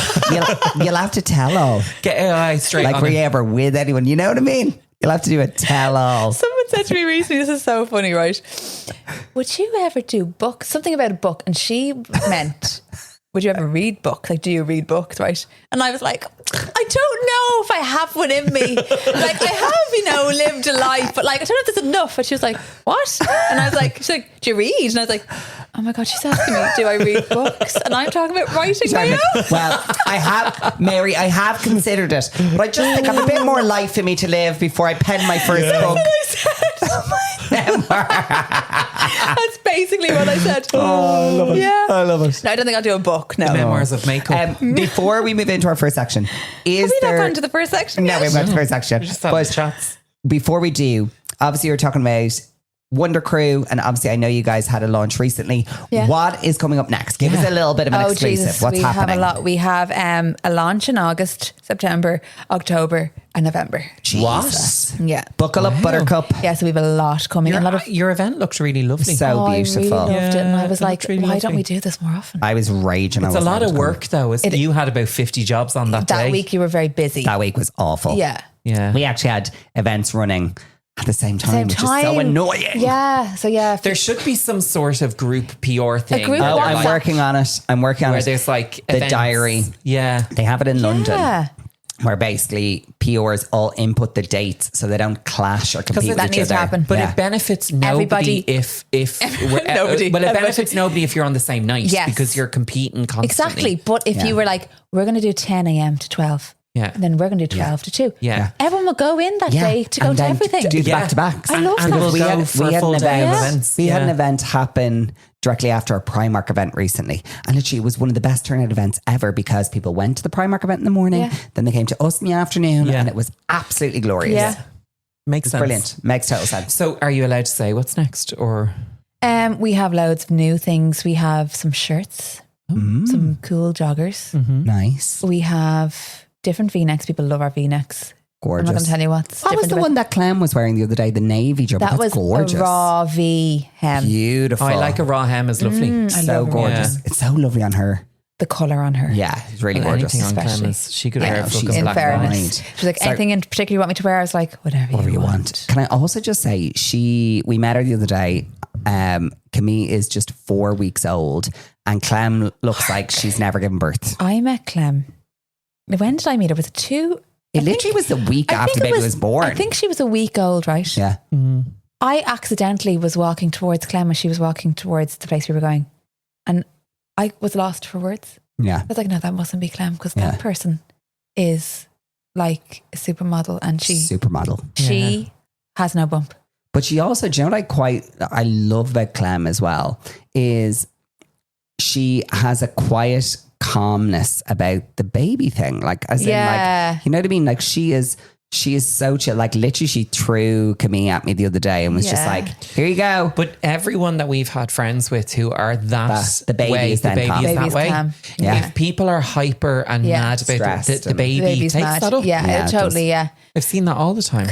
You'll have to tell all. Get your eye straight Like, on were it. you ever with anyone? You know what I mean? You'll have to do a tell all. Someone said to me recently, this is so funny, right? Would you ever do books? Something about a book. And she meant, would you ever read books? Like, do you read books, right? And I was like, I don't know if I have one in me. Like, I have, lived a life, but like, I don't know if there's enough. And she was like, what? And I was like, she's like, do you read? And I was like, oh my God, she's asking me, do I read books? And I'm talking about writing my own. Well, I have considered it, but I just think I have a bit more life in me to live before I pen my first book. That's basically what I said. Oh, I love it. Yeah. I love it. No, I don't think I'll do a book. No. Memoirs of makeup. Before we move into our first section, is Have we there... not gone to the first section No, yet? we haven't got to the first section. Just have But chats. before we do, obviously you're talking about Wondercru, and obviously I know you guys had a launch recently. Yeah. What is coming up next? Give us a little bit of an exclusive. Jesus, What's we happening? have a lot. We have a launch in August, September, October, and November. Jesus. Yeah. Buckle up, Buttercup. Yeah, so we have a lot coming. a lot of Your event looked really lovely. So I beautiful. really loved it, and I Yeah, was it like, looked really why don't lovely. we do this more often? I was raging. It's a lot of work though. You had about 50 jobs on that day. That week you were very busy. That week was awful. Yeah. Yeah. We actually had events running at the same time, which is so annoying. Yeah. So yeah. There should be some sort of group PR thing. group where Oh, they're I'm WhatsApp. working on it. I'm working on where it. there's like The events. diary. Yeah. They have it in London. Yeah. Where basically PRs all input the dates so they don't clash or compete with that each needs to other. happen. But Yeah. it benefits nobody Everybody. if Nobody. Well, it Everybody. benefits nobody if you're on the same night Yes. because you're competing constantly. Exactly. But if you were like, we're going to do 10 a.m. to 12. Yeah. And then we're going to do 12 to 2. Yeah. Everyone will go in that day to go and to then everything. do the Yeah. back-to-backs. I love and that. we'll We go had- for we a had full an day of event. events. We had an Yeah. event happen directly after a Primark event recently. And literally it was one of the best turnout events ever because people went to the Primark event in the morning, Yeah. then they came to us in the afternoon, Yeah. and it was absolutely glorious. Yeah. Makes sense. Brilliant. Makes total sense. So are you allowed to say what's next or? We have loads of new things. We have some shirts, some cool joggers. Nice. We have different V-necks. People love our V-necks. Gorgeous. I'm not going to tell you what's What was different the about- one that Clem was wearing the other day? The navy jumper. That That's was gorgeous. a raw V hem. Beautiful. I like a raw hem is lovely. I So love gorgeous. Yeah. It's so lovely on her. the colour on her. Yeah, it's really And gorgeous. anything on Especially. Clem is she could I wear know, a fucking she's In black fairness. right. She's like, So- anything in particular you want me to wear? I was like, whatever you want. Can I also just say we met her the other day. Camille is just 4 weeks old and Clem looks like she's never given birth. I met Clem. When did I meet her? Was it 2? It literally was the week after the baby was born. I think she was a week old, right? Yeah. I accidentally was walking towards Clem as she was walking towards the place we were going. And I was lost for words. Yeah. I was like, no, that mustn't be Clem because Yeah. that person is like a supermodel and Supermodel. she has no bump. But she also, do you know what I love about Clem as well is she has a quiet calmness about the baby thing. Like, as in like, you know what I mean? Like she is so chill. Like literally she threw Camille at me the other day and was just Yeah. like, here you go. But everyone that we've had friends with who are The baby way, is the then baby calm. is Baby's that way. calm. Yeah. If people are hyper and Yeah. mad about Stressed the and- baby, The baby's takes mad. that up. Yeah, Yeah, it totally. Yeah. I've seen that all the time.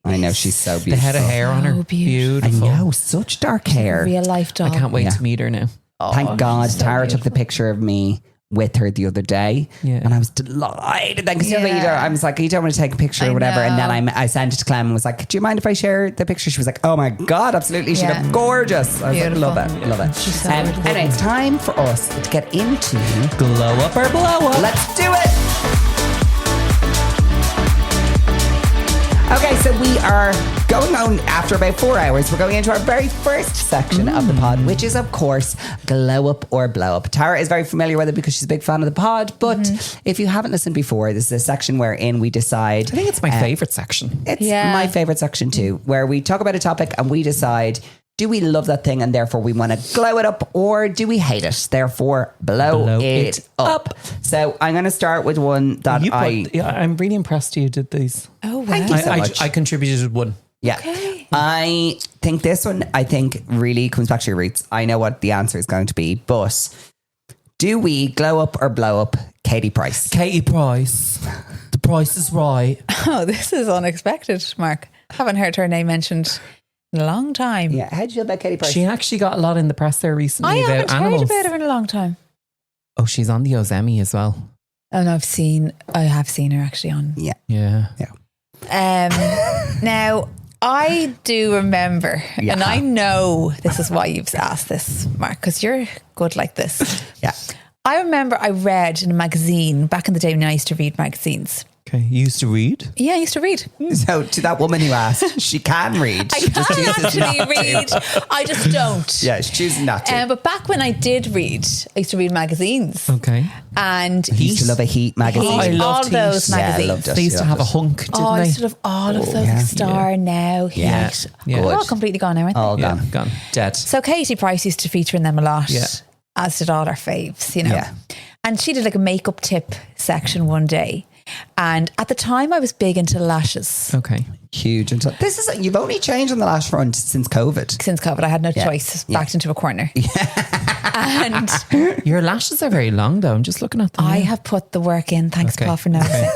I know, she's so The beautiful. head of hair on her. So beautiful. I Beautiful. know, such dark hair. Real life I doll. can't wait Yeah. to meet her now. Thank God she's so Tara took the beautiful. picture of me with her the other day. Yeah. And I was delighted. Then, because Yeah. I was like, you don't want to take a picture or I whatever. And know. then I sent it to Clem and was like, do you mind if I share the picture? She was like, oh my God, absolutely. She Yeah. looked gorgeous. I was Beautiful. like, love it, love it. She's so beautiful. Anyway, it's time for us to get into Glow up or blow up. Let's do it. Okay, so we are going on after about 4 hours. We're going into our very first section of the pod, which is, of course, glow up or blow up. Tara is very familiar with it because she's a big fan of the pod. But if you haven't listened before, this is a section wherein we decide. I think it's my favorite section. It's my favorite section too, where we talk about a topic and we decide, do we love that thing and therefore we want to glow it up, or do we hate it, therefore blow it up? So I'm going to start with one that I'm really impressed you did these. Oh, wow. Thank you so much. I contributed one. Yeah. Okay. I think this one, really comes back to your roots. I know what the answer is going to be, but do we glow up or blow up Katie Price? Katie Price. The price is right. Oh, this is unexpected, Mark. Haven't heard her name mentioned in a long time. Yeah. How do you feel about Katie Price? She actually got a lot in the press there recently I haven't about animals. heard about her in a long time. Oh, she's on the Ozemmy as well. Oh, no, I have seen her actually on. Yeah. Now, I do remember, and I know this is why you've asked this, Mark, because you're good like this. Yeah. I remember I read in a magazine back in the day when I used to read magazines. Okay. You used to read? Yeah, I used to read. So to that woman who asked, she can read. I She just can chooses actually not to. read. I just don't. Yeah, she's choosing not to. But back when I did read, I used to read magazines. Okay. And I used to love a Heat magazine. I loved all Heat. those Yeah, I magazines. loved it. They used to have a hunk, didn't Oh, I they? used to love all of those. yeah. Star now, Heat. Yeah. They're all completely gone now, aren't they? All Yeah, gone. gone. Dead. So Katie Price used to feature in them a lot, Yeah. as did all our faves, you know. Yeah. And she did like a makeup tip section one day. And at the time I was big into lashes. Okay. Huge. And so this is, you've only changed on the lash front since COVID. Since COVID, I had no choice. Backed into a corner. And Your lashes are very long though. I'm just looking at them. I have put the work in. Thanks, Okay. Paul, for noticing.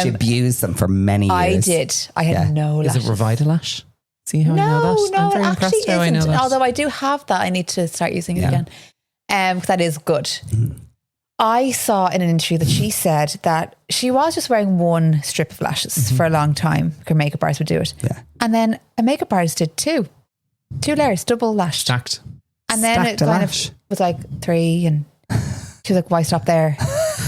She abused them for many years. I did. I had no Is lashes. it Revitalash? See how I know that? I'm very it impressed actually how I know isn't. that. Although I do have that, I need to start using it again. Because that is good. I saw in an interview that she said that she was just wearing one strip of lashes for a long time. Her makeup artist would do it. Yeah. And then a makeup artist did two layers, double lash. Stacked. And then Stacked it a kind lash. of was like 3, and she was like, why stop there?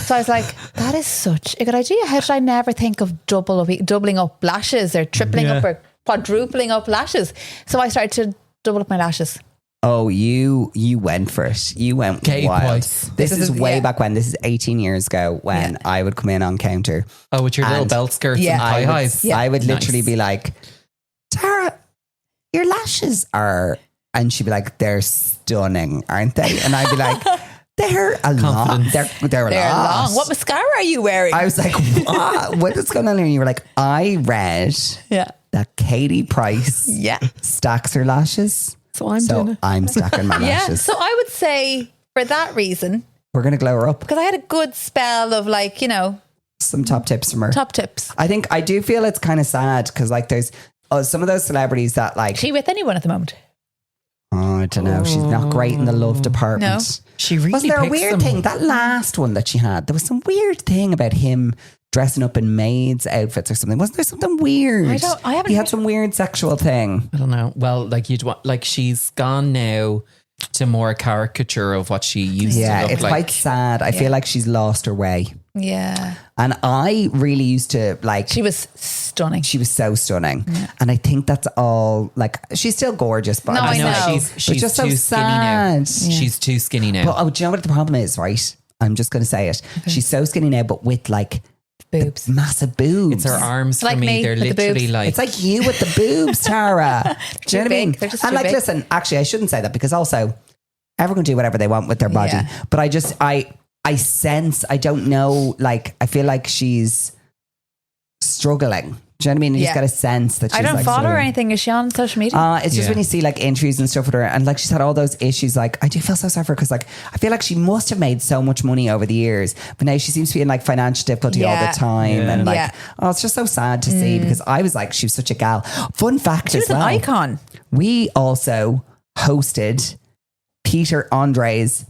So I was like, that is such a good idea. How did I never think of doubling up lashes or tripling up or quadrupling up lashes? So I started to double up my lashes. Oh, you went for it. You went Katie wild. Price. This is way back when. This is 18 years ago when I would come in on counter. Oh, with your little And belt skirts Yeah. and high highs. I would literally Nice. be like, Tara, your lashes are, and she'd be like, they're stunning, aren't they? And I'd be like, they're a lot. Confidence. They're a They're lot. long. What mascara are you wearing? I was like, what is going on here? And you were like, I read that Katie Price stacks her lashes. So I'm doing it. I'm stacking my Yeah. lashes. So I would say for that reason, We're going to glow her up. because I had a good spell of like, you know, Some top tips from her. top tips. I do feel it's kind of sad because like there's some of those celebrities that like, Is she with anyone at the moment? I don't know, she's not great in the love department. No. She really Wasn't there a picks weird them. thing? That last one that she had, there was some weird thing about him dressing up in maids' outfits or something. Wasn't there something weird? I haven't He had some weird sexual thing. I don't know. Well, like she's gone now to more caricature of what she used to Yeah, look it's like. quite sad. I feel like she's lost her way. Yeah. And I really used to like... She was stunning. She was so stunning. And I think that's all, like, she's still gorgeous, but No, I'm I just know. like, She's just so too skinny now. sad. She's too skinny now. But do you know what the problem is, right? I'm just going to say it. She's so skinny now, but with like Boobs. massive boobs. It's her arms Like for me. me They're with the literally boobs. like... It's like you with the boobs, Tara. Do you know what I mean? big. They're just And too like, big. listen, actually, I shouldn't say that because also everyone can do whatever they want with their body. Yeah. But I sense, I don't know, like, I feel like she's struggling. Do you know what I mean? You just Yeah. got a sense that she's I don't like follow her or struggling. anything. Is she on social media? It's just Yeah. when you see like interviews and stuff with her, and like she's had all those issues. Like I do feel so sorry for her because like I feel like she must have made so much money over the years, but now she seems to be in like financial difficulty all Yeah. the time, and like Yeah. it's just so sad to see because I was like she was such a gal. Fun fact She as was an well, icon. we also hosted Peter Andre's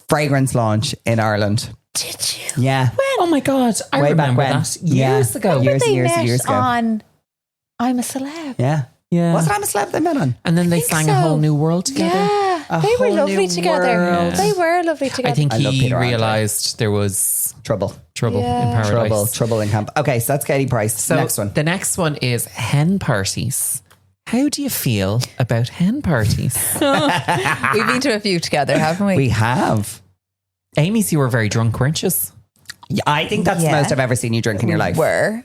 fragrance launch in Ireland. Did you? Yeah, Oh my God. I Way back remember when. that. Yeah. Years ago. Years and They years and met years ago. on I'm a Celeb. yeah. Yeah. Was it I'm a Celeb they met on? And then they think sang so. a whole new world together. Yeah. Yeah, they were whole lovely new together. world. They were lovely together. I think I love he Peter Andre. realized there was Trouble. Yeah. in paradise. Trouble in camp. Okay, so that's Katie Price. So Next one. the next one is hen parties. How do you feel about hen parties? We've been to a few together, haven't we? We have. Amy's, you were very drunk, weren't you? Yeah, I think that's the Yeah. most I've ever seen you drink in your life. were.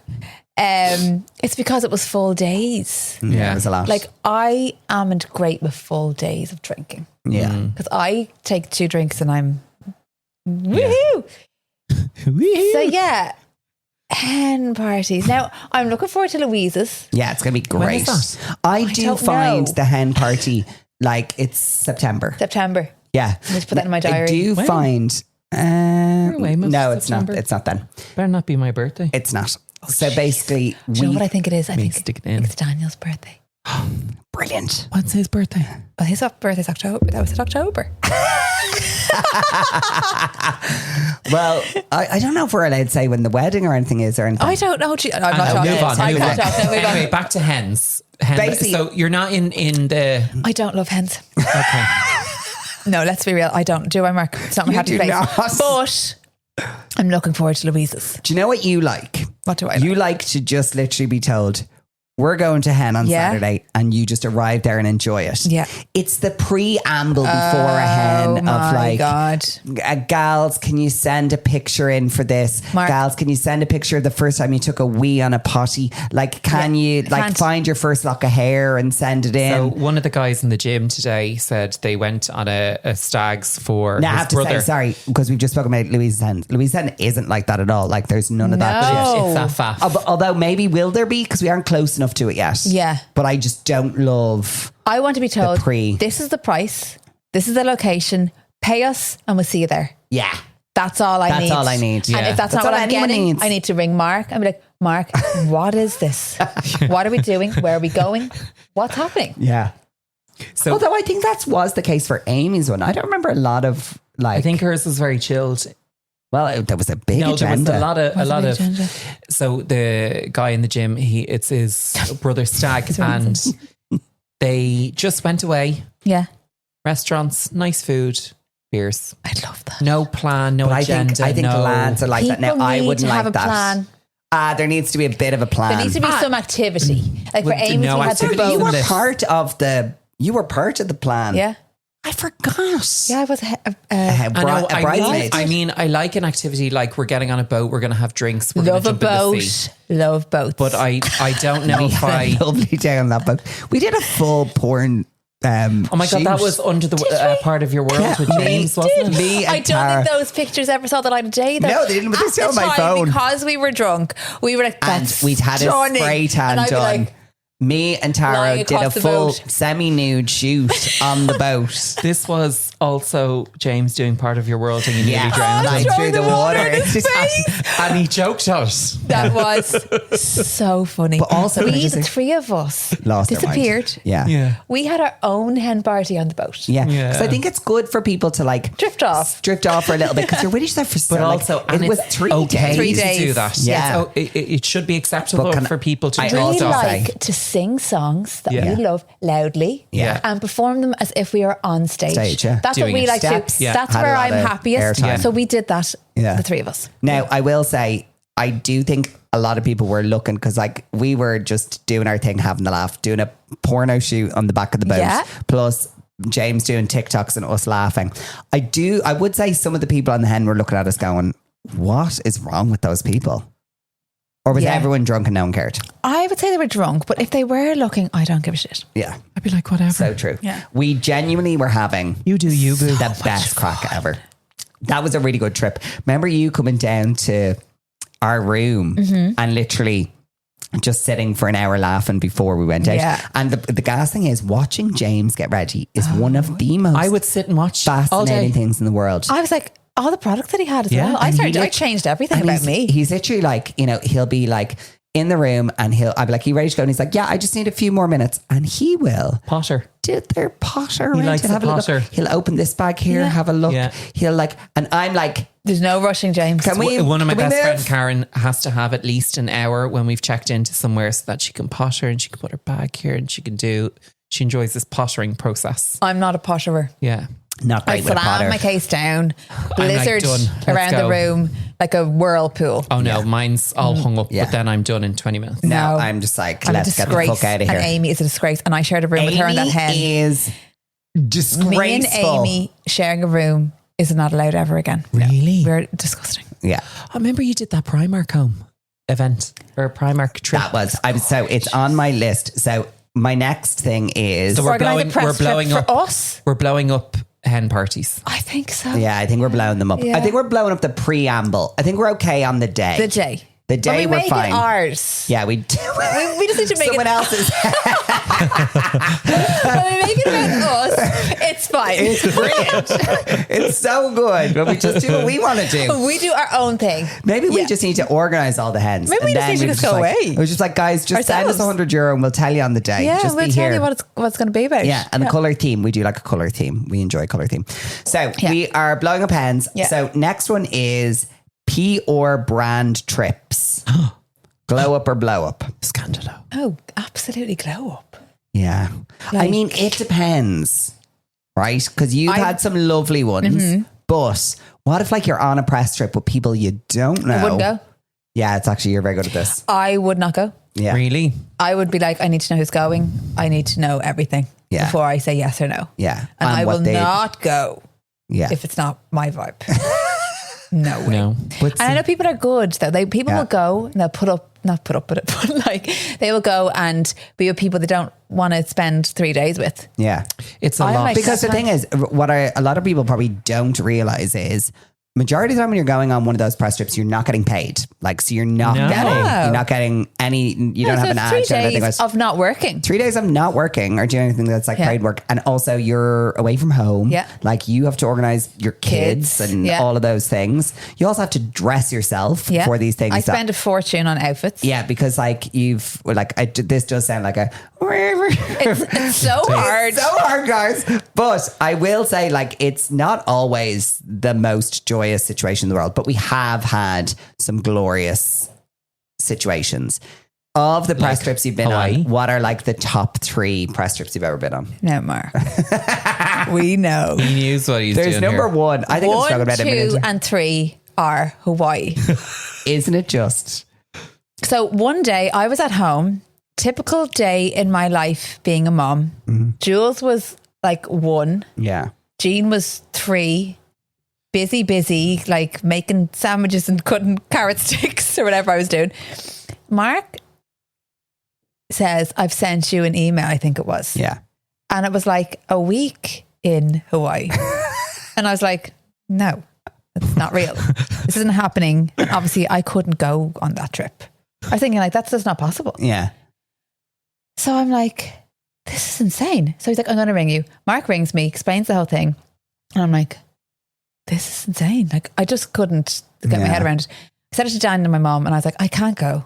It's because it was full days. Yeah, it was a lot. Like, I amn't great with full days of drinking yeah. because I take 2 drinks and I'm woohoo. So yeah, hen parties. Now I'm looking forward to Louise's. Yeah, it's going to be When great. is that? I do don't find know. the hen party like it's September. September. Yeah. Let's put that in my I diary. do When? find. away most No, of it's not. September. It's not then. Better not be my birthday. It's not. So basically, Do you know what I think it is? I think stick it in. it's Daniel's birthday. brilliant. What's his birthday? Well, his birthday's October. That was in October. Well, I don't know if we're allowed to say when the wedding or anything is or anything. I don't know. I'm not talking. Move on. I Move can't on. talk. No, move on. Anyway, back to hens. Basically- So you're not in the. I don't love hens. Okay. No, let's be real. I don't. Do I, Mark? It's not my You happy do place. not. But I'm looking forward to Louise's. Do you know what you like? What do I You like to just literally be told, we're going to hen on Yeah. Saturday, and you just arrive there and enjoy it. Yeah. It's the preamble before a hen Oh of my like, God. Gals, can you send a picture in for this? Mark. Gals, can you send a picture of the first time you took a wee on a potty? Like, can you can't. find your first lock of hair and send it in? So one of the guys in the gym today said they went on a stags for now I his have to brother. say, sorry, because we've just spoken about Louise's hen. Louise's hen isn't like that at all. Like, there's none of that No. shit. It's that faff. Although maybe will there be, because we aren't close enough to it yet. Yeah. But I just don't love. I want to be told, pre. this is the price, this is the location, pay us and we'll see you there. Yeah. That's all I need. That's all I need. And Yeah. if that's That's not what all I'm anyone getting, needs. I need to ring Mark and be like, Mark, what is this? What are we doing? Where are we going? What's happening? Yeah. So Although I think that was the case for Amy's one. I don't remember a lot of like. I think hers was very chilled. Well, there was a big No, there was agenda. a lot of. agenda? So the guy in the gym, it's his brother stag, and they just went away. Yeah. Restaurants, nice food, beers. I'd love that. No plan, no But agenda. I think no. lads are like that. Now, People I need wouldn't to have like a that. plan. There needs to be a bit of a plan. There needs to be some activity. Like for Well, Amy, no we had the activity. you boat. were List. part of the. You were part of the plan. Yeah. I forgot. Yeah, I was A I know. bridesmaid. I mean, I like an activity like we're getting on a boat, we're going to have drinks, we're going love to a jump in the boat. sea. Love boats. But I don't know We if had a I. lovely day on that boat. We did a full porn. Oh my god, that shoot. was under the part of your world Yeah. with Me James, did. wasn't it? Me and I don't Tara. think those pictures ever saw the light of day. Though. No, they didn't, but they At still the on my time, phone. because we were drunk. We were like, And that's we'd had a stunning. spray tan And I'd be done. like, Me and Tara lying did a across the full boat. semi-nude shoot on the boat. This was also James doing part of your world and you Yeah, nearly drowned like him. through the water. in his It's just- face. And he choked us. That was so funny. But also, we, can I just the say- 3 of us, Lost their mind. disappeared. Yeah. Yeah. We had our own hen party on the boat. Yeah. Yeah. So I think it's good for people to like Drift off. drift off for a little bit because you're with each other for so But like, also, it and was it's 3 okay days. 3 to days. do that. Yeah. So it should be acceptable But can for people to I drift We also off. say- like to sing songs that Yeah. we love loudly Yeah. and perform them as if we are on stage. Yeah. That's Doing what we it. like Steps. to do. Yeah. That's Had a where lot I'm of happiest. airtime. So we did that, Yeah. the 3 of us. Now, I will say, I do think a lot of people were looking because like we were just doing our thing, having the laugh, doing a porno shoot on the back of the boat. Yeah. Plus James doing TikToks and us laughing. I would say some of the people on the hen were looking at us going, what is wrong with those people? Or was Yeah. everyone drunk and no one cared? I would say they were drunk, but if they were looking, I don't give a shit. Yeah. I'd be like, whatever. So true. Yeah. We genuinely were having You do you, boo. the best crack ever. That was a really good trip. Remember you coming down to our room and literally just sitting for an hour laughing before we went out. Yeah. And the gas thing is watching James get ready is one of the most I would sit and watch all fascinating day. things in the world. I was like, all the products that he had as Yeah, well. I And he I changed everything And about me. He's literally like, he'll be like in the room and I'll be like, you ready to go? And he's like, yeah, I just need a few more minutes. And he will Potter. do their potter He around. likes He'll the have a look. potter. He'll open this bag here, Yeah. have a look. Yeah. He'll like, and I'm like, There's no rushing, James. can we? One of my can we best move? friend Karen has to have at least an hour when we've checked into somewhere so that she can potter and she can put her bag here and she can do she enjoys this pottering process. I'm not a potterer. Yeah. Not I great with a slam potter. my case down, blizzard done. Let's around go. the room like a whirlpool. Oh no, mine's all hung up, Yeah. but then I'm done in 20 minutes. No, I'm just like, I'm a let's get the disgrace. fuck out of here. And Amy is a disgrace. And I shared a room with her and that hen. is disgraceful. Me and Amy sharing a room is not allowed ever again. Really? We're disgusting. Yeah. I remember you did that Primark home event or Primark trip. That was, it's on my list. So my next thing is, So we're Organise a blowing, press we're blowing trip up. for us. We're blowing up hen parties. I think so. yeah, I think we're blowing them up. Yeah. I think we're blowing up the preamble. I think we're okay on the day. The day. The day When we we're make fine. it ours. Yeah, we do. We just need to make Someone it else's. When we make it about us, it's fine. It's brilliant. It's so good. But we just do what we want to do. We do our own thing. Maybe we Yeah. just need to organise all the hens. Maybe we And just then need to we just go like, away. It was just like, guys, just send us Ourselves. €100 and we'll tell you on the day. Yeah, just we'll be tell here. you what it's going to be about. Yeah, and the colour theme. We do like a colour theme. We enjoy colour theme. So we are blowing up hens. Yeah. So next one is PR brand trips. Glow up or blow up? Scandalo. Oh, absolutely glow up. Yeah. I Like- mean, it depends, right? Because you've had some lovely ones. But what if like you're on a press trip with people you don't know? I wouldn't go. Yeah, it's actually, you're very good at this. I would not go. Yeah. Really? I would be like, I need to know who's going. I need to know everything Yeah. before I say yes or no. Yeah. And I what will not go Yeah. if it's not my vibe. No way. No. But And I know people are good though. People Yeah. will go and they'll not put up with it, but like they will go and be with people they don't want to spend 3 days with. yeah. It's a I lot. like Because the that. thing is, what a lot of people probably don't realize is majority of the time when you're going on one of those press trips, you're not getting paid. Like, so you're not No. getting any, you don't have an ad. So you don't have 3 anything days else. of not working. 3 days of not working or doing anything that's like Yeah. paid work. And also you're away from home. Yeah. Like you have to organize your kids and Yeah. all of those things. You also have to dress yourself Yeah. for these things. I that- spend a fortune on outfits. yeah, because like this does sound like a It's so hard. so hard, guys. But I will say, like, it's not always the most joyous situation in the world, but we have had some glorious situations. Of the press Like trips you've been Hawaii? on, what are like the top 3 press trips you've ever been on? No, Mark. We know. He knows what he's There's doing number here. 1. I think I'm talking 1, about it a 2, minute. and 3 are Hawaii. Isn't it just? So one day I was at home, typical day in my life being a mom. Jules was like 1, Yeah. Jean was 3, busy, like making sandwiches and cutting carrot sticks or whatever I was doing. Mark says, I've sent you an email, I think it was. Yeah. And it was like a week in Hawaii. And I was like, no, it's not real. This isn't happening. And obviously I couldn't go on that trip. I was thinking like, that's just not possible. Yeah. So I'm like, this is insane. So he's like, I'm going to ring you. Mark rings me, explains the whole thing. And I'm like, this is insane. Like, I just couldn't get my head around it. I said it to Dan and my mom, and I was like, I can't go.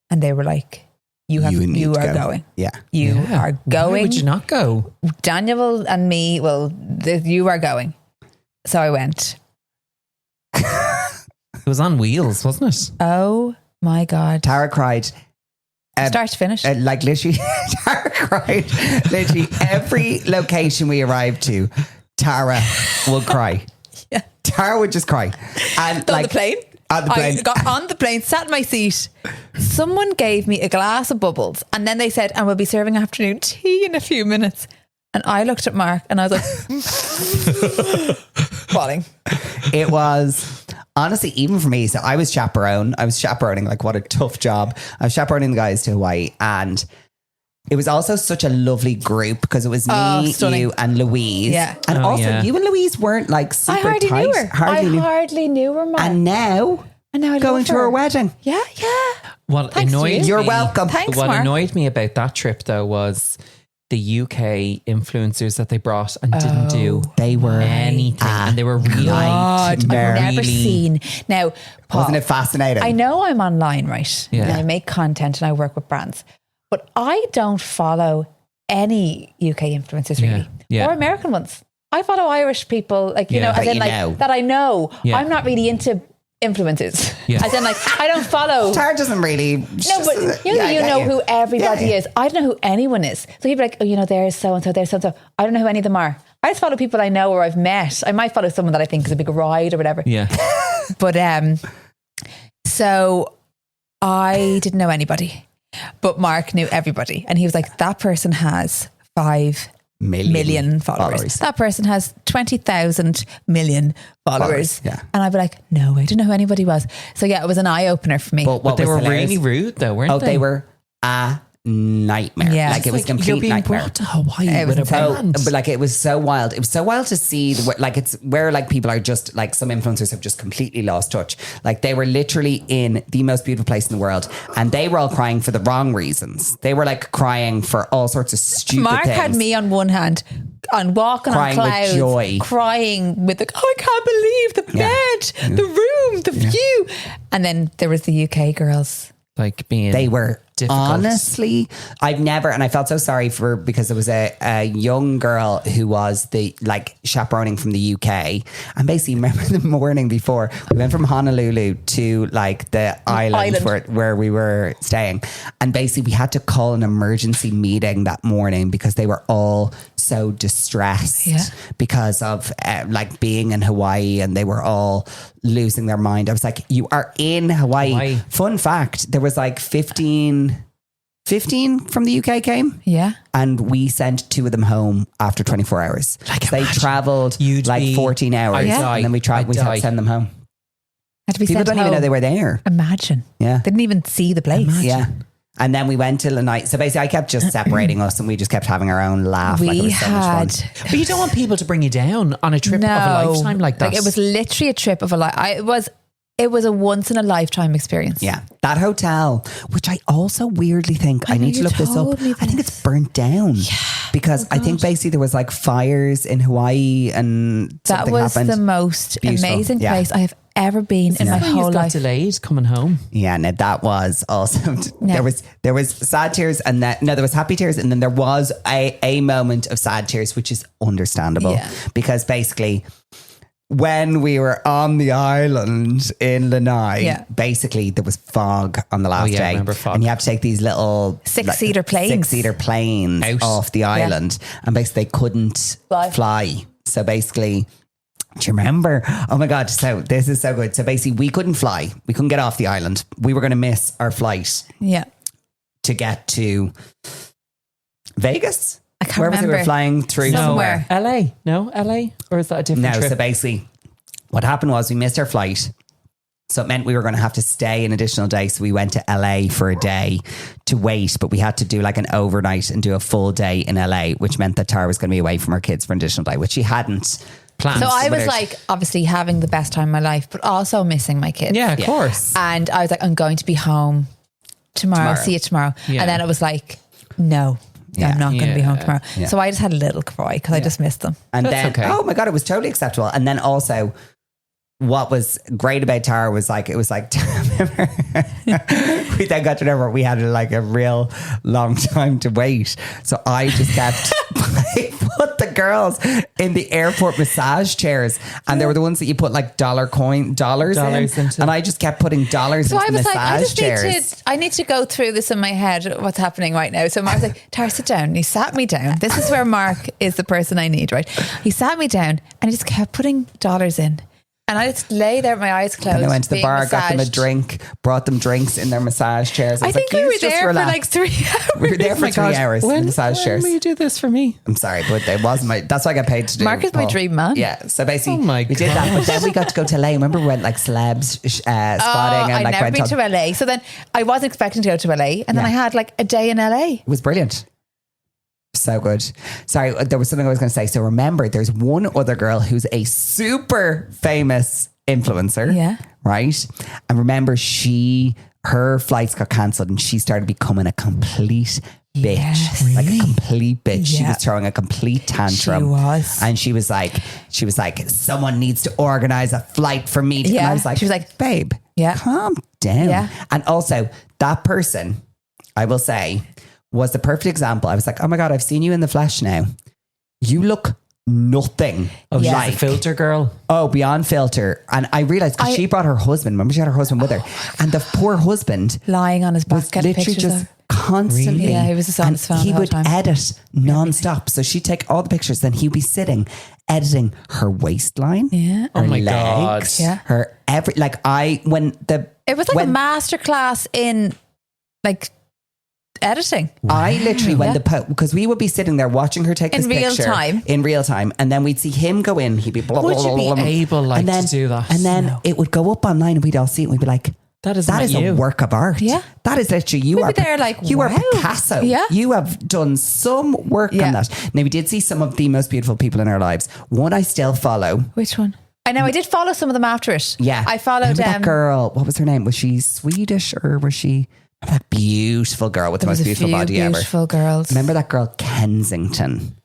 And they were like, you need to are go. going. Yeah. You Yeah. are Why going. would you not go? Daniel and me, you are going. So I went. It was on wheels, wasn't it? Oh my God. Tara cried. Start to finish. Like literally, Tara cried. Literally every location we arrived to, Tara would cry. Yeah. Tara would just cry. And on the plane. On the plane. I got on the plane, sat in my seat. Someone gave me a glass of bubbles, and then they said, and we'll be serving afternoon tea in a few minutes. And I looked at Mark and I was like, falling. It was honestly, even for me, so I was chaperoning, like what a tough job. I was chaperoning the guys to Hawaii, and it was also such a lovely group because it was me, stunning. you and Louise. Yeah. And Oh, also yeah. you and Louise weren't like super I hardly tight. knew her. Hardly knew her, Mark. And now I going love to her her wedding. Yeah. What Thanks, annoyed Jude. You're me, welcome. Thanks, What Mark. annoyed me about that trip though was the UK influencers that they brought and didn't do They were anything, and they were really God, I've never really- seen. Now, Paul, Wasn't it fascinating? I know I'm online, right? Yeah. And I make content and I work with brands, but I don't follow any UK influencers really, Yeah. or American ones. I follow Irish people, like, you Yeah. know, as That in you like know. that I know. Yeah. I'm not really into influencers. Yeah. As in, like, I don't follow. Tara doesn't really. No, but you know who everybody is. I don't know who anyone is. So you'd be like, oh, there's so-and-so, there's so-and-so. I don't know who any of them are. I just follow people I know or I've met. I might follow someone that I think is a big ride or whatever. Yeah. But so I didn't know anybody, but Mark knew everybody. And he was like, that person has 5 million followers. That person has 20,000 million followers. Yeah. And I'd be like, no, I didn't know who anybody was. So yeah, it was an eye opener for me. But they were really rude though, weren't they? They were a nightmare. Yeah. Like it was complete you're being nightmare. brought to Hawaii It was with a insane. band. But like it was so wild. It was so wild to see like it's where like people are just like some influencers have just completely lost touch. Like they were literally in the most beautiful place in the world and they were all crying for the wrong reasons. They were like crying for all sorts of stupid Mark things. had me on one hand and walking Crying on with clouds, joy. crying with the, I can't believe the bed, the room, the view. And then there was the UK girls. Like being They were difficult. honestly, I've never, and I felt so sorry because there was a young girl who was the like chaperoning from the UK. And basically, remember the morning before we went from Honolulu to like the island. Where we were staying, and basically we had to call an emergency meeting that morning because they were all so distressed because of like being in Hawaii, and they were all losing their mind. I was like, you are in Hawaii. Fun fact, there was like 15 from the UK came. Yeah. And we sent 2 of them home after 24 hours. Like they traveled like 14 hours and then we had to send them home. Had to be People sent don't home. even know they were there. Imagine. Yeah. They didn't even see the place. Yeah. And then we went till the night. So basically I kept just separating us and we just kept having our own laugh. Like it was so much fun. But you don't want people to bring you down on a trip of a lifetime like that. Like it was literally a trip of a life. It was a once in a lifetime experience. Yeah. That hotel, which I also weirdly think, I need to look this up. I think it's burnt down. Yeah. Because I think basically there was like fires in Hawaii and that something was happened. the most Beautiful. amazing place I have ever been in my whole life. Delayed coming home. Yeah, no, that was also there was sad tears and there was happy tears and then there was a moment of sad tears, which is understandable because basically when we were on the island in Lanai, basically there was fog on the last day. I remember fog. And you have to take these little six-seater planes out off the island and basically they couldn't fly. So basically, do you remember? Oh my God. So this is so good. So basically we couldn't fly. We couldn't get off the island. We were going to miss our flight to get to Vegas. I can't Where was it? We remember. were flying through Somewhere. LA? No, LA? Or is that a different No, trip? so basically what happened was we missed our flight. So it meant we were going to have to stay an additional day. So we went to LA for a day to wait, but we had to do like an overnight and do a full day in LA, which meant that Tara was going to be away from her kids for an additional day, which she hadn't planned. So I was like, obviously having the best time of my life, but also missing my kids. Yeah, of course. And I was like, I'm going to be home tomorrow. See you tomorrow. Yeah. And then it was like, no. I'm not going to be home tomorrow. Yeah. So I just had a little cry because I just missed them. And That's then, okay. oh my God, it was totally acceptable. And then also, what was great about Tara was like, it was like, we then got to know where we had like a real long time to wait. So I just kept, I put the girls in the airport massage chairs and they were the ones that you put like dollars into. And I just kept putting dollars So into I was massage like, I just chairs. I need to go through this in my head, what's happening right now. So Mark's like, Tara, sit down. And he sat me down. This is where Mark is the person I need, right? He sat me down and he just kept putting dollars in. And I just lay there with my eyes closed. And I went to the bar, got them a massaged. drink, brought them drinks in their massage chairs. I think we were there for like 3 hours. We were there for 3 hours in the massage chairs. When will you do this for me? I'm sorry, but it wasn't that's what I got paid to do. Mark is my Paul. dream man. Yeah. So basically, Oh my we did that, but then we got to go to LA. Remember, we went like celebs spotting and I'd like never went been on. to LA. So then I was expecting to go to LA and then I had like a day in LA. It was brilliant. So good. Sorry, there was something I was going to say. So remember, there's one other girl who's a super famous influencer. Yeah. Right. And remember, her flights got cancelled and she started becoming a complete bitch. Yes. Like a complete bitch. She Yeah. was throwing a complete tantrum. She was. And she was like, someone needs to organize a flight for me. Yeah. And I was like, She was like, babe, yeah. calm down. Yeah. And also that person, I will say, was the perfect example. I was like, oh my God, I've seen you in the flesh now. You look nothing. Oh, she's like, a filter girl. Oh, beyond filter. And I realized because she brought her husband. Remember, she had her husband with her, and the poor husband lying on his back, was getting literally pictures just of. constantly. Really? Yeah, he was just on and his phone he the whole would time. edit non-stop. So she'd take all the pictures, then he'd be sitting editing her waistline. Yeah. Her Oh my legs, God. Yeah. her every it was like a masterclass in like editing. I literally because we would be sitting there watching her take In this real picture time. in real time, and then we'd see him go in. He'd be blah, Would blah, you blah, be blah, able, like, and then, to do that? And then it would go up online, and we'd all see it, and we'd be like, That is a you. work of art. Yeah. That is literally you We'd are. be there like, you are wow. Picasso. Yeah. You have done some work Yeah. on that. Now we did see some of the most beautiful people in our lives. One I still follow. Which one? I know I did follow some of them after it. Yeah, I followed Remember that girl. What was her name? Was she Swedish or was she that beautiful girl with the There was most a beautiful few body ever? beautiful girls. Remember that girl Kensington?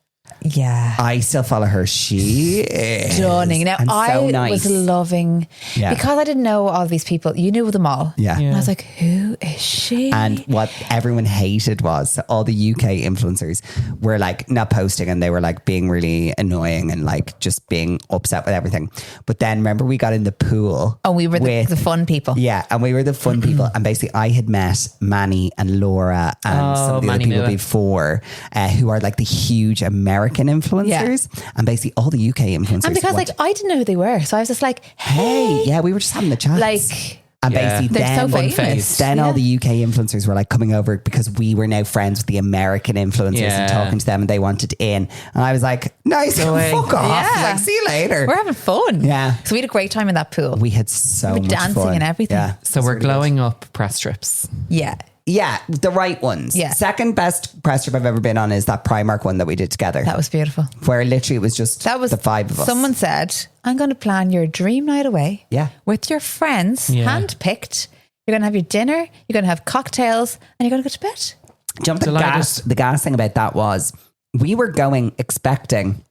Yeah. I still follow her. She is Stunning. Now and I so nice. was loving Yeah. because I didn't know all these people. You knew them all. Yeah. And I was like, who is she? And what everyone hated was all the UK influencers were like not posting, and they were like being really annoying and like just being upset with everything. But then remember we got in the pool. Oh, we were the fun people. Yeah, and we were the fun people. And basically I had met Manny and Laura and some of the Manny other people Mua. before who are like the huge American influencers. And basically all the UK influencers. And because want- like I didn't know who they were. So I was just like, hey, yeah, we were just having the chat. like and Yeah. basically they're so then, famous. then all Yeah. the UK influencers were like coming over because we were now friends with the American influencers and Yeah. talking to them, and they wanted in. And I was like, nice, fuck off. Yeah. Like, see you later. we're having fun. Yeah. So we had a great time in that pool. We had so We were much dancing fun. and everything. Yeah. So we're glowing up press strips. Yeah. Yeah, the right ones. Yeah. Second best press trip I've ever been on is that Primark one that we did together. That was beautiful. where literally it was just That was the five of us. Someone said, I'm going to plan your dream night away. Yeah. With your friends, Yeah. handpicked. You're going to have your dinner, you're going to have cocktails, and you're going to go to bed. Jumped Delighted. the gas thing about that was we were going expecting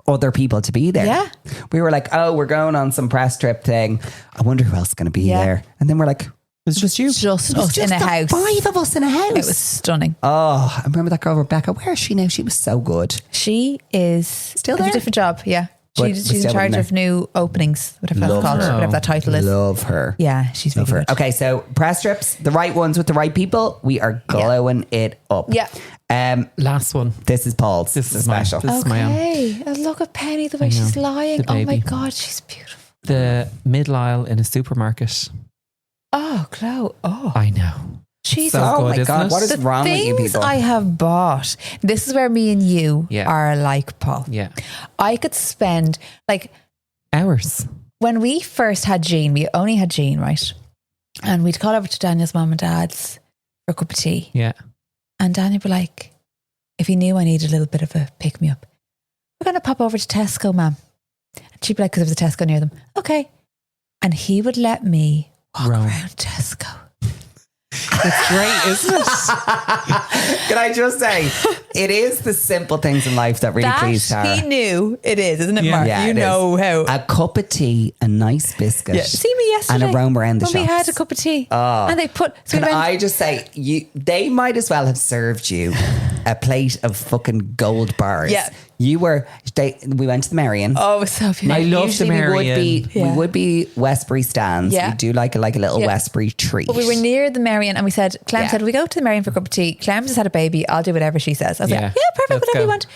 other people to be there. Yeah. We were like, oh, we're going on some press trip thing. I wonder who else is going to be Yeah. there. And then we're like, it's just you. Just us in a the house. 5 of us in a house. It was stunning. Oh, I remember that girl, Rebecca. Where is she now? She was so good. She is Still has there? a different job. Yeah. But She's still in charge in there. of new openings, whatever that's Love called, her. whatever that title is. Love her. Yeah, she's Love very her. good. Okay, so press trips, the right ones with the right people, we are glowing it up. Yeah. Last one. This is Paul's. This the is mine. special. This is my own. Okay. Oh, look at Penny, the way she's lying. The Oh my baby. God, she's beautiful. The middle aisle in a supermarket. Oh, Chloe. Oh, I know. Jesus. So Oh good, my isn't God, it? what is The wrong with you things people? I have bought. This is where me and you Yeah. are like, Paul. Yeah. I could spend, like, Hours. when we first had Jean, we only had Jean, right? And we'd call over to Daniel's mum and dad's for a cup of tea. Yeah. And Daniel would be like, if he knew I needed a little bit of a pick me up, we're going to pop over to Tesco, ma'am. And she'd be like, because there was a Tesco near them. Okay. And he would let me walk Roam. around Tesco. It's great, isn't it? Can I just say, it is the simple things in life that really please Tara. he knew it is, isn't it, Yeah. Mark? Yeah, you it is. know how. A cup of tea, a nice biscuit. Yeah. See me yesterday. And a roam around the when we shops. had a cup of tea. And they put... So Can we went, I just say, they might as well have served you a plate of fucking gold bars. Yeah. We went to the Marion. oh, it was so beautiful. I love Usually the Marion. we would be Westbury stands. Yeah. We do like a little Yeah. Westbury treat. But we were near the Marion and we said, Clem Yeah. said, we go to the Marion for a cup of tea. Clem just had a baby. I'll do whatever she says. I was Yeah. like, yeah, perfect, Let's whatever go. you want.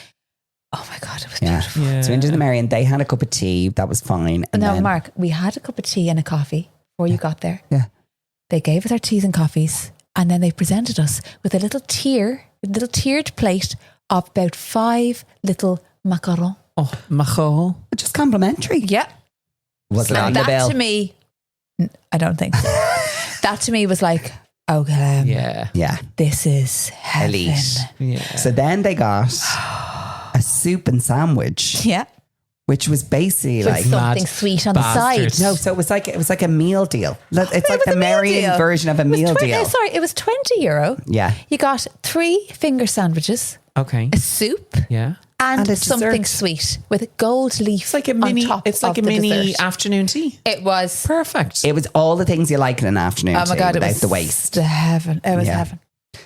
Oh my God, it was Yeah. beautiful. Yeah. So we went to the Marion. They had a cup of tea. That was fine. And No, then, Mark, we had a cup of tea and a coffee before you got there. Yeah. They gave us our teas and coffees and then they presented us with a little tiered plate of about 5 little macarons. Oh, macaron. just complimentary. Yeah. Was it on And the that bill? to me, I don't think so. That to me was like, okay, Yeah. Yeah. this is heaven. Elite. Yeah. So then they got a soup and sandwich, Yeah. which was basically With like something mad sweet on the side. bastards. no. So it was like a meal deal. It's It like was the a meal Marion deal. version of a It was meal 20 deal. Sorry, it was €20. Yeah. You got 3 finger sandwiches, Okay. a soup, Yeah. and, And a something dessert. sweet with gold leaf. It's like a on mini. top It's like of a the mini dessert. afternoon tea. It was. Perfect. It was all the things you like in an afternoon Oh my tea God! It without was the waste. the heaven. It was Yeah. heaven.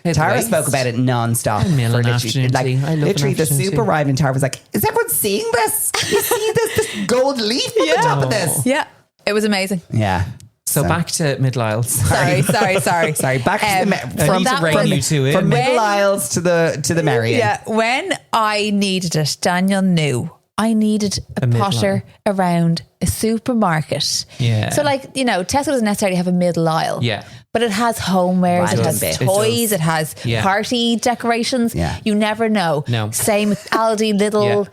Tara waste. spoke about it non-stop. meal for an literally, afternoon like, tea. I love literally an the afternoon soup tea. arrived and Tara was like, is everyone seeing this? You see this gold leaf on the top of this? Yeah, it was amazing. Yeah. So back to Middle Isles. Sorry. Sorry, back to the I need to rein you two in. from Middle When- Isles to the Marion. Yeah, when I needed it, Daniel knew I needed a middle potter around a supermarket. Yeah. So, like, Tesco doesn't necessarily have a middle aisle. Yeah. But it has homewares, it Random has bit. toys, it has Yeah. party decorations. Yeah. You never know. No. Same with Aldi, Lidl.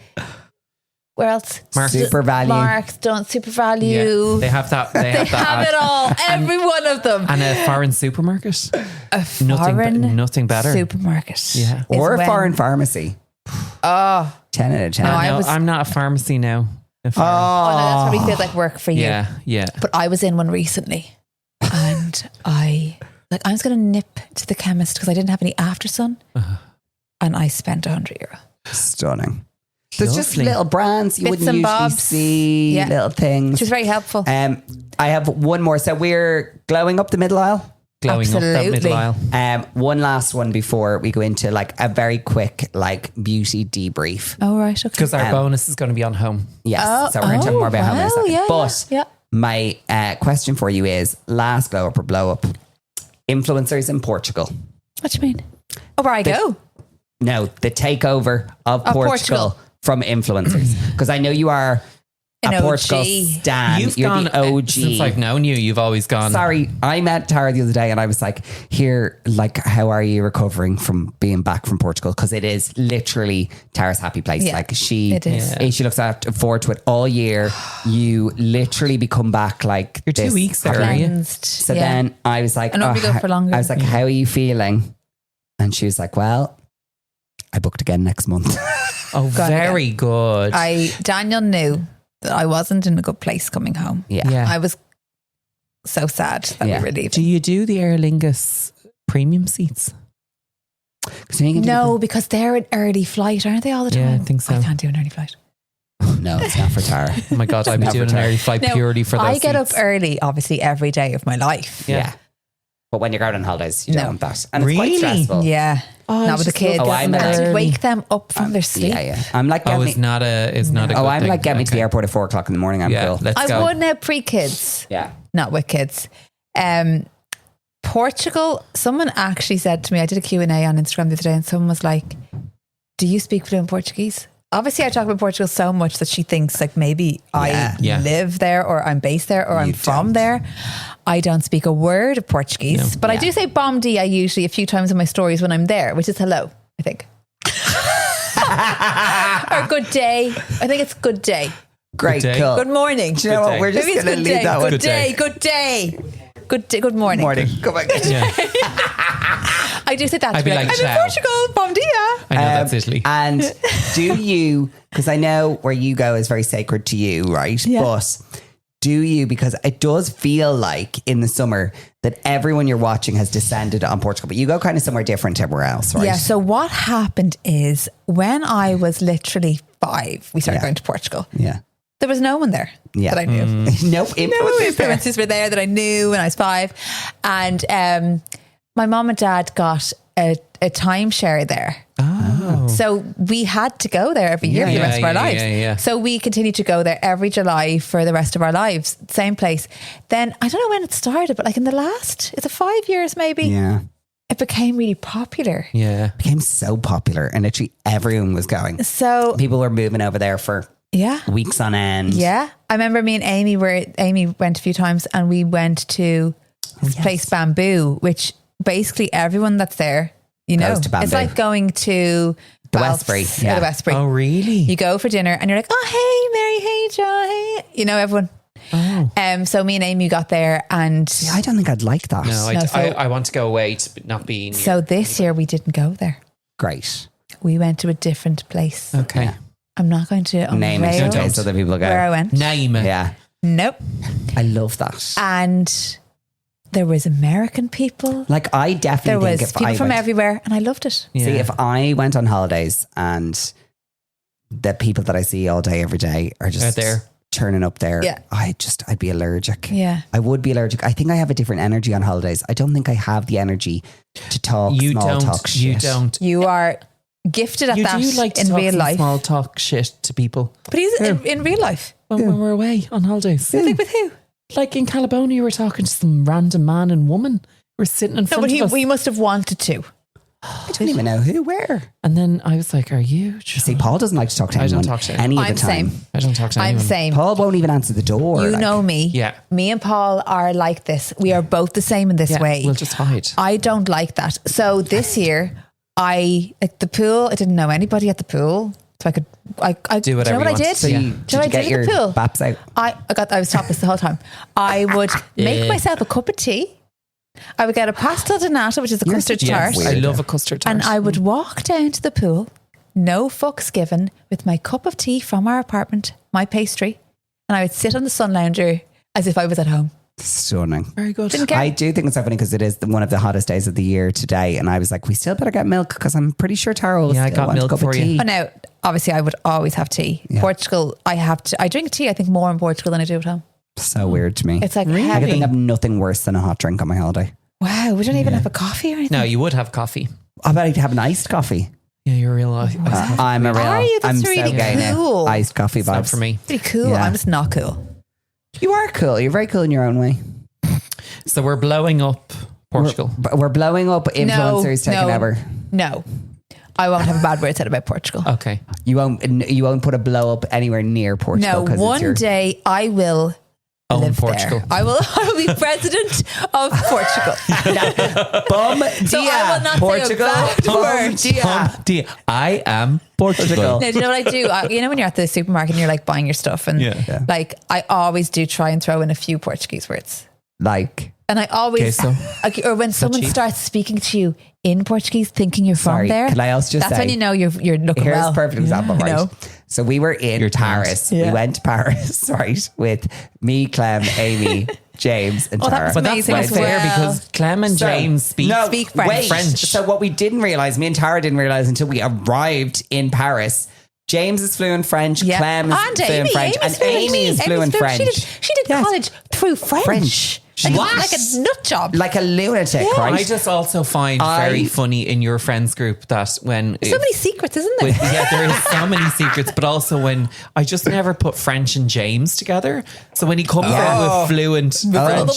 Where else? Marks. Super Value. Marks, don't Super Value. Yeah. They have that. They They have that. have ad. it all. Every one of them. And a foreign supermarket. A foreign nothing better. supermarket. Yeah. is Or a when- foreign pharmacy. Oh, 10 out of 10. No, I was- I'm not a pharmacy now. oh no, that's probably feels like work for you. Yeah, yeah. But I was in one recently, and I'm just going to nip to the chemist because I didn't have any after sun, and I spent €100. Stunning. There's just Lovely. little brands you Bits wouldn't and usually bobs. see, Yeah. little things. Which was very helpful. I have one more. So we're glowing up the middle aisle. Glowing up that Absolutely. middle aisle. One last one before we go into like a very quick like beauty debrief. Oh right, okay. Because our bonus is going to be on home. Yes, so we're going to talk more about home in a second. Yeah, But yeah. my question for you is last glow up or blow up influencers in Portugal. What do you mean? Oh, where I go? No, the takeover of Portugal from influencers. Because I know you are An a Portugal OG. stan. You've You're gone the OG. since I've known you. You've always gone. Sorry, I met Tara the other day and I was like, here, like, how are you recovering from being back from Portugal? Because it is literally Tara's happy place. Yeah, like she it is. she looks forward to it all year. You literally become back like You're 2 this weeks there, are you? Cleansed. So yeah. then I was like, I normally go for longer. I was like, how are you feeling? And she was like, well, I booked again next month. Oh, Gone very good. Daniel knew that I wasn't in a good place coming home. Yeah. yeah. I was so sad that Yeah. we were leaving. Do you do the Aer Lingus premium seats? 'Cause then you can do No, because they're an early flight, aren't they all the time? Yeah, I think so. I can't do an early flight. no, it's not for Tara. Oh my God, I'd be Never doing an try. early flight Now, purely for those I get up seats. early, obviously, every day of my life. Yeah. But when you're out on holidays, you don't No. want that. And it's quite Really? stressful. Yeah. Oh, Not I with the just kids. love getting And there to early. wake them up from their sleep. Yeah. I'm like, Oh, get me, it's not a good I'm thing. like, get me to the Okay. airport at 4:00 in the morning. I'm Yeah, cool. let's I go. would now pre-kids, Yeah. not with kids. Portugal, someone actually said to me, I did a Q&A on Instagram the other day and someone was like, do you speak fluent Portuguese? Obviously, I talk about Portugal so much that she thinks like maybe I Yeah. live there or I'm based there or I'm You from don't. there. I don't speak a word of Portuguese, but I do say bom dia usually a few times in my stories when I'm there, which is hello, I think. Or good day. I think it's good day. Great. Good day. Cool. Good morning. Do you know Good what? day. We're just Maybe it's going to good leave day. that one. Good day. Good day. Good day. Good morning. Morning. Come on. Yeah. I do say that. I'd to be like, I'm in ciao. Portugal. Bom dia. I know that's Italy. And do you, because I know where you go is very sacred to you, right? Yeah. But do you, because it does feel like in the summer that everyone you're watching has descended on Portugal, but you go kind of somewhere different everywhere else, right? Yeah. So what happened is when I was literally 5, we started Yeah. going to Portugal. Yeah. There was no one there Yeah. that I knew. No No influencers there. influences were there that I knew when I was 5. And my mom and dad got a timeshare there. Oh. So we had to go there every year for the Yeah, rest of our yeah, lives. yeah. So we continued to go there every July for the rest of our lives. Same place. Then I don't know when it started, but like in the last, is it 5 years maybe? Yeah. It became really popular. Yeah. Became so popular and literally everyone was going. So People were moving over there for yeah. weeks on end. Yeah. I remember me and Amy went a few times and we went to this place Bamboo, which basically everyone that's there, you know, Goes to Bamboo. it's like going to The Balf's Westbury, or yeah. the Westbury. Oh, really? You go for dinner and you're like, oh, hey, Mary, hey, John, hey. You know, everyone. Oh. So me and Amy got there and I don't think I'd like that. No, No, so- I want to go away to not be near. so this year we didn't go there. Great. We went to a different place. Okay. Yeah. I'm not going to Name it unveil in case other people where I go. went. Name it. Yeah. Nope. I love that. And there was American people. Like I There definitely was think if people I from went, everywhere and I loved it. Yeah. see if I went on holidays and the people that I see all day every day are just Are there. turning up there, Yeah. I'd be allergic. Yeah. I would be allergic. I think I have a different energy on holidays. I don't think I have the energy to talk small talk shit. You don't. You are gifted at You that do like to in talk real some life. small talk shit to people. But he's in real life. When we're away on holidays. Like with who? Like in Calibonia, you were talking to some random man and woman. We're sitting in No, front but of us. he must have wanted to. I don't even know who, where. And then I was like, are you? See, Paul doesn't like to talk to I anyone don't talk to anyone. any of I'm the time. same. I don't talk to I'm anyone. the same. Paul won't even answer the door. You like- know me. Yeah. Me and Paul are like this. We are both the same in this Yeah, way. we'll just hide. I don't like that. So this year, like the pool, I didn't know anybody at the pool. So I Do whatever you know what you I want. did? So you- Do you know did what you I get did your at the pool? baps out? I was topless the whole time. I would make myself a cup of tea. I would get a pastel de nata, which is a custard Yes, tart. I love a custard tart. And I would walk down to the pool, no fucks given, with my cup of tea from our apartment, my pastry, and I would sit on the sun lounger as if I was at home. Stunning. Very good. Didn't care. I do think it's so funny because it is one of the hottest days of the year today. And I was like, we still better get milk because I'm pretty sure Tara will Yeah, I still got want a milk cup for of you. tea. But now, obviously, I would always have tea. Yeah. Portugal, I drink tea, I think, more in Portugal than I do at home. So weird to me. It's like, I heavy. can think of nothing worse than a hot drink on my holiday. Wow, we don't even have a coffee or anything. No, you would have coffee. I bet I'd have an iced coffee. Yeah, you're a real iced coffee. I'm a real. Are you? That's I'm really so gay cool. now. Iced coffee It's not vibes for me. Pretty cool. Yeah. I'm just not cool. You are cool. You're very cool in your own way. So we're blowing up Portugal. We're blowing up influencers taking over. No. I won't have a bad word said about Portugal. Okay. You won't put a blow up anywhere near Portugal. No, 'cause one it's your, day I will Own live Portugal. there. I will be president of Portugal. Bum So I will not Portugal. say a bad word. Dia. I am Portugal. No, do you know what I do? You know when you're at the supermarket and you're like buying your stuff and Yeah. like I always do try and throw in a few Portuguese words. Like, And I always, Queso. or when someone cheap. starts speaking to you in Portuguese, thinking you're Sorry, from there, can I also just that's say- when you know you're looking here's well. a perfect example, You right? know? So we were in You're Paris. talented. We Yeah. went to Paris, right, with me, Clem, Amy, James, and Oh, that Tara. was But that's amazing not as fair well. because Clem and James speak Speak French. Wait. French. So what we didn't realize, me and Tara didn't realize until we arrived in Paris. James is fluent French. Yeah. Clem is And fluent Amy, French, Amy's and Amy is fluent French. She did Yes. college through French. French. Like, What? like a nut job. Like a lunatic, Yeah. right? I just also find very funny in your friends group that when so many secrets, isn't there? yeah, there is so many secrets, but also when I just never put French and James together. So when he comes out with fluent French,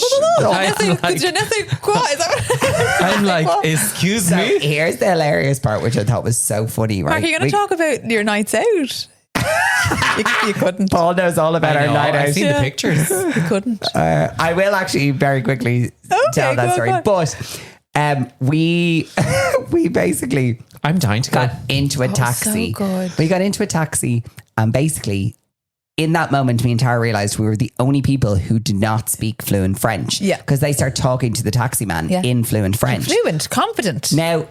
I'm like, excuse me. Here's the hilarious part, which I thought was so funny, right? Mark, are you going to talk about your nights out? you couldn't. Paul knows all about I our know, night I've out. seen the pictures. You couldn't. I will actually very quickly tell go that on, story. go on. But we basically I'm dying to go. got into a taxi. so good. We got into a taxi, and basically, in that moment, me and Tara realized we were the only people who did not speak fluent French. Yeah. Because they start talking to the taxi man Yeah. in fluent French. Fluent, confident. Now,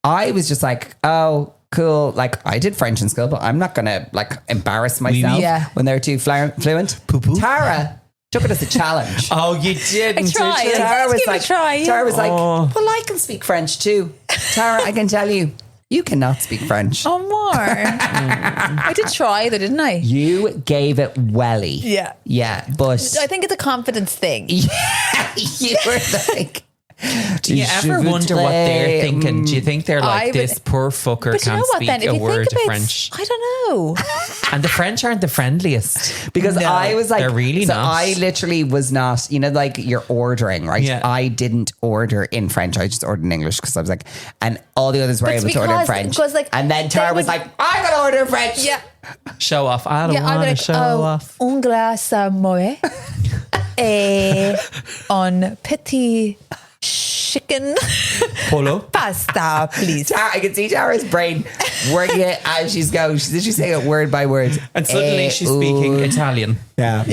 I was just like, oh, cool. Like, I did French in school, but I'm not going to like embarrass myself Yeah. when they're too fluent. Poo-poo. Tara took it as a challenge. Oh, you didn't. I tried. did you? Tara Let's was give it a like, try, yeah. Tara was like, Oh. well, I can speak French too. Tara, I can tell you, you cannot speak French. Oh, more. I did try though, didn't I? You gave it welly. Yeah. Yeah, but I think it's a confidence thing. you were like, Do you ever wonder what they're thinking? Do you think they're like, I would- this poor fucker But you know can't what speak then? If a you word think of about French? I don't know. And the French aren't the friendliest. Because No. I was like, They're really so not. I literally was not, you know, like you're ordering, right? Yeah. I didn't order in French. I just ordered in English because I was like, and all the others were But able it's to order in because- French. because, like, and then Tara they was would- like, I'm going to order in French. Yeah. Show off. I don't Yeah, I'd want be to like, show off. un glace à moi et un petit chicken Polo. pasta, please. Tara, I can see Tara's brain working it as she's going. She's literally saying it word by word. And suddenly she's speaking Italian. Yeah.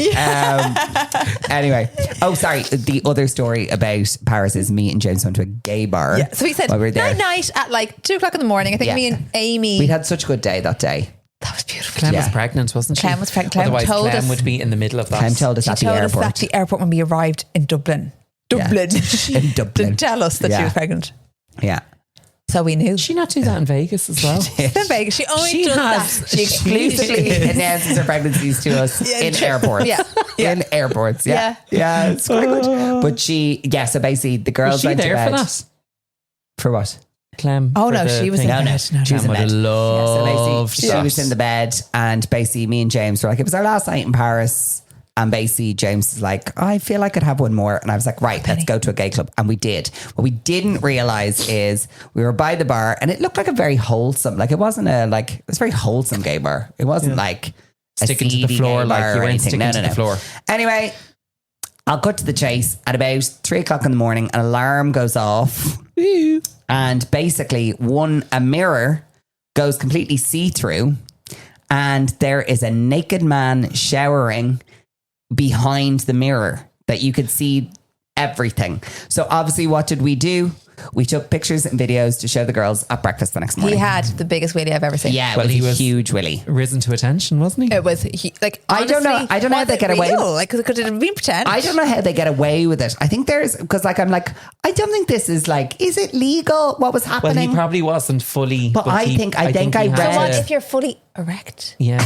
Anyway. Oh, sorry. The other story about Paris is me and James went to a gay bar. Yeah. So we said while we were there. night at like 2:00 in the morning. I think Yeah. me and Amy. We'd had such a good day that day. that was beautiful. Clem Yeah. was pregnant, wasn't she? Clem was pregnant. Clem Otherwise, told Clem us- would be in the middle of that. Clem told us She at the told us airport. at the airport when we arrived in Dublin. Yeah. Dublin. In Dublin. To tell us that she Yeah. was pregnant. Yeah. So we knew. Did she not do that in Vegas as well? In Vegas, she only does that. She exclusively announces her pregnancies to us in airports. Yeah. In airports. Yeah. Yeah. It's quite good. But so basically the girls Was she went there to for bed. that? For what? Clem. Oh for no, the she was thing? in bed. No, She was in bed. So basically, she was in the bed, and basically, me and James were like, it was our last night in Paris. And basically, James is like, I feel like I could have one more. And I was like, right, let's go to a gay club. And we did. What we didn't realize is we were by the bar, and it looked like a very wholesome, like it wasn't it was a very wholesome gay bar. It wasn't like sticking to the floor, like you weren't sticking to the floor. Anyway, I'll cut to the chase. At about 3 o'clock in the morning, an alarm goes off. And basically, a mirror goes completely see-through, and there is a naked man showering behind the mirror that you could see everything. So obviously, what did we do? We took pictures and videos to show the girls at breakfast the next morning. He had the biggest willy I've ever seen. Yeah, Well, he was he a was- huge willy. Risen to attention, wasn't he? It was I don't know how they get away with- Like, could it have been pretend? I don't know how they get away with it. I think because I'm like, I don't think this is is it legal? What was Well, happening? he probably wasn't fully. But I think I he read- had So what to- if you're fully erect? Yeah.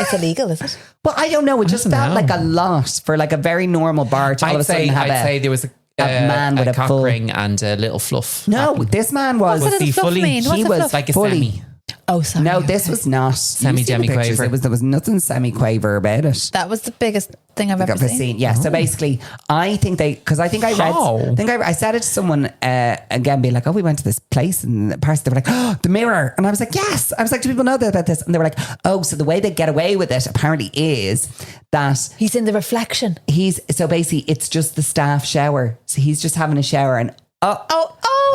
It's illegal, is it? Well, I don't know. It just don't felt know. like a lot for like a very normal bar to all of a sudden have I'd say there was a man with a cock full- ring and a little fluff. No, this man was. What does he the fluff fully- mean? What's he the was fluff? like a fully- semi. Oh, sorry. No, this okay. was not Semi-demi-quaver. There was nothing semi-quaver about it. That was the biggest thing I've ever seen. Yeah. So basically, I think I read. How? I said it to someone again, being like, "Oh, we went to this place in Paris." They were like, "Oh, the mirror," and I was like, "Yes." I was like, "Do people know about this?" And they were like, "Oh, so the way they get away with it apparently is that He's in the reflection. so basically it's just the staff shower. So he's just having a shower, and